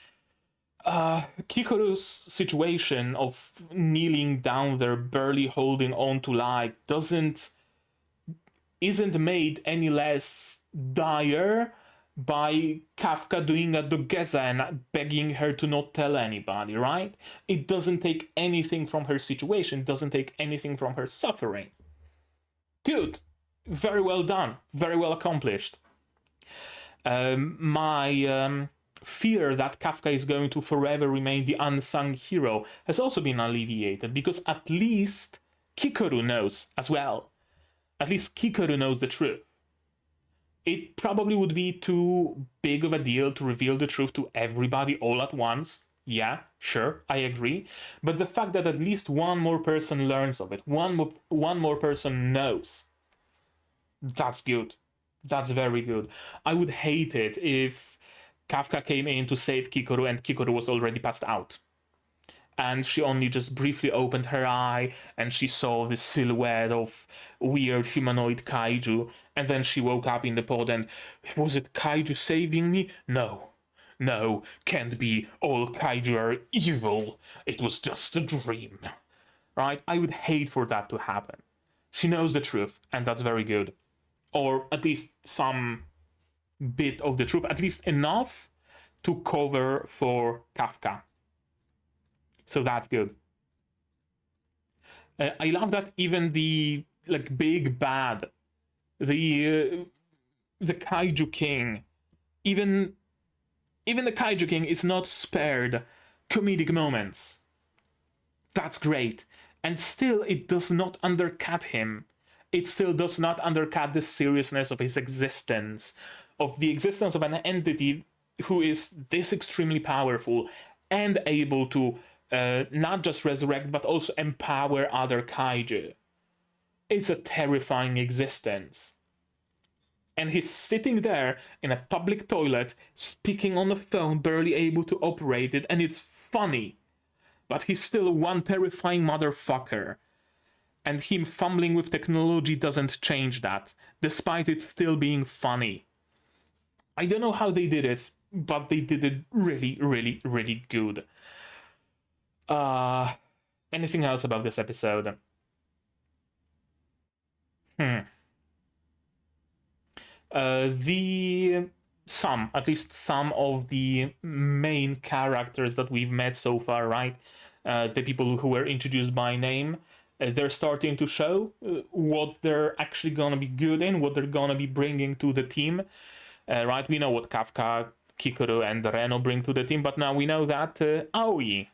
Kikoru's situation of kneeling down there, barely holding on to life, isn't made any less dire by Kafka doing a dogeza and begging her to not tell anybody, right? It doesn't take anything from her situation, it doesn't take anything from her suffering. Good. Very well done. Very well accomplished. My fear that Kafka is going to forever remain the unsung hero has also been alleviated, because at least Kikoru knows as well. At least Kikoru knows the truth. It probably would be too big of a deal to reveal the truth to everybody all at once. Yeah, sure, I agree. But the fact that at least one more person learns of it, one more person knows, that's good. That's very good. I would hate it if Kafka came in to save Kikoru and Kikoru was already passed out. And she only just briefly opened her eye and she saw the silhouette of weird humanoid kaiju, and then she woke up in the pod and, was it kaiju saving me? No, can't be. All kaiju are evil. It was just a dream. Right? I would hate for that to happen. She knows the truth, and that's very good. Or at least some bit of the truth, at least enough to cover for Kafka. So that's good. I love that even the like big bad, the Kaiju King, even the Kaiju King is not spared comedic moments. That's great. And still, it does not undercut him. It still does not undercut the seriousness of his existence, of the existence of an entity who is this extremely powerful and able to not just resurrect, but also empower other kaiju. It's a terrifying existence. And he's sitting there in a public toilet, speaking on the phone, barely able to operate it, and it's funny. But he's still one terrifying motherfucker. And him fumbling with technology doesn't change that, despite it still being funny. I don't know how they did it, but they did it really, really, really good. Anything else about this episode? At least some of the main characters that we've met so far, right? The people who were introduced by name, they're starting to show what they're actually gonna be good in, what they're gonna be bringing to the team, right? We know what Kafka, Kikuru, and Reno bring to the team, but now we know that Aoi,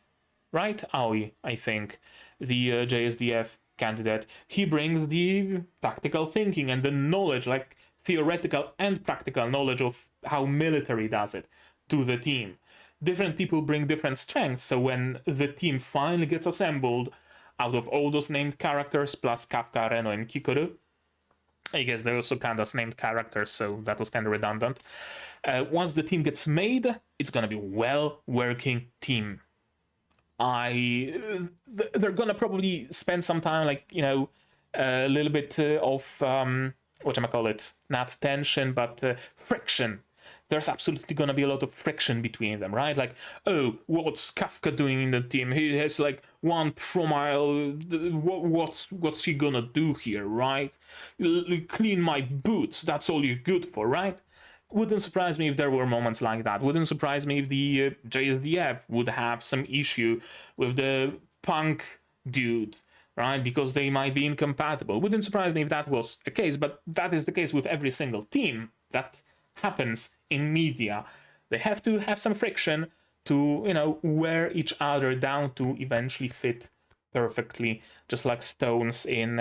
right? Aoi, I think, the JSDF candidate, he brings the tactical thinking and the knowledge, like theoretical and practical knowledge of how military does it, to the team. Different people bring different strengths, so when the team finally gets assembled out of all those named characters plus Kafka, Reno, and Kikuru, I guess they also count as named characters, so that was kind of redundant. Once the team gets made, it's gonna be well-working team. They're gonna probably spend some time, like, you know, a little bit of whatchamacallit, not tension, but friction. There's absolutely gonna be a lot of friction between them, right? Like, oh, what's Kafka doing in the team? He has like 1 promile. What's he gonna do here, right? Clean my boots. That's all you're good for, right? Wouldn't surprise me if there were moments like that. Wouldn't surprise me if the JSDF would have some issue with the punk dude, right? Because they might be incompatible. Wouldn't surprise me if that was a case, but that is the case with every single team. That happens in media. They have to have some friction to, you know, wear each other down to eventually fit perfectly, just like stones in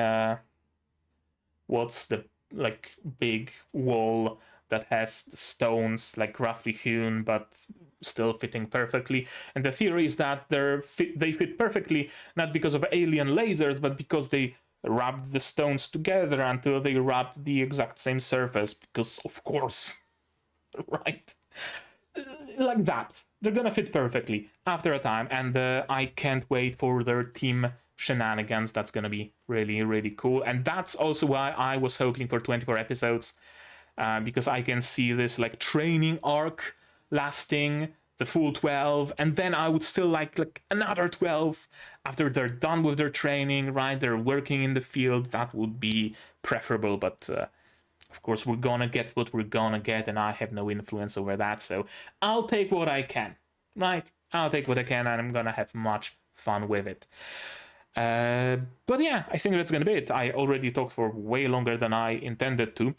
what's the like big wall that has stones like roughly hewn but still fitting perfectly. And the theory is that they fit perfectly not because of alien lasers, but because they rubbed the stones together until they rubbed the exact same surface, because of course, right? Like that. They're gonna fit perfectly after a time, and I can't wait for their team shenanigans. That's gonna be really, really cool. And that's also why I was hoping for 24 episodes, because I can see this like training arc lasting the full 12, and then I would still like another 12 after they're done with their training, right? They're working in the field. That would be preferable, but of course we're gonna get what we're gonna get, and I have no influence over that, so I'll take what I can, right? I'll take what I can, and I'm gonna have much fun with it. But yeah, I think that's gonna be it. I already talked for way longer than I intended to.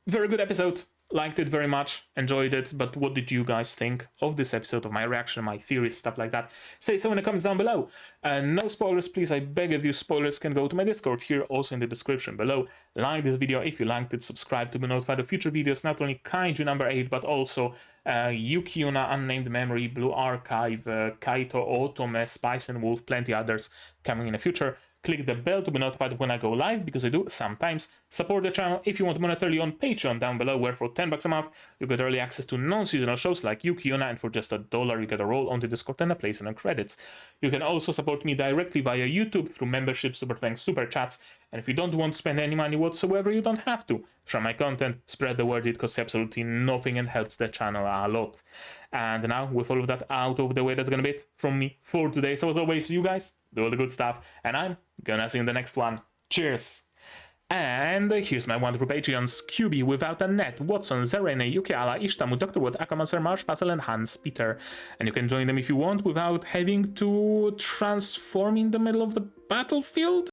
Very good episode. Liked it very much, enjoyed it, but what did you guys think of this episode, of my reaction, my theories, stuff like that? Say so in the comments down below. No spoilers, please, I beg of you. Spoilers can go to my Discord here, also in the description below. Like this video if you liked it, subscribe to be notified of future videos, not only Kaiju No.8, but also Yuuki, Yuuna, Unnamed Memory, Blue Archive, Kaito, Otome, Spice and Wolf, plenty others coming in the future. Click the bell to be notified when I go live, because I do sometimes. Support the channel if you want monetarily on Patreon down below, where for $10 a month you get early access to non-seasonal shows like Yuuki, Yuuna, and for just $1 you get a role on the Discord and a place on the credits. You can also support me directly via YouTube through membership, super thanks, super chats, and if you don't want to spend any money whatsoever, you don't have to. Share my content, spread the word, it costs absolutely nothing and helps the channel a lot. And now, with all of that out of the way, that's gonna be it from me for today. So as always, you guys, do all the good stuff, and I'm gonna see you in the next one. Cheers! And here's my wonderful Patreons: QB, Without a Net, Watson, Zarene, Yuki, Ala, Ishtamu, Dr. Wood, Akamaser, Marsh, Puzzle, and Hans, Peter. And you can join them if you want without having to transform in the middle of the battlefield.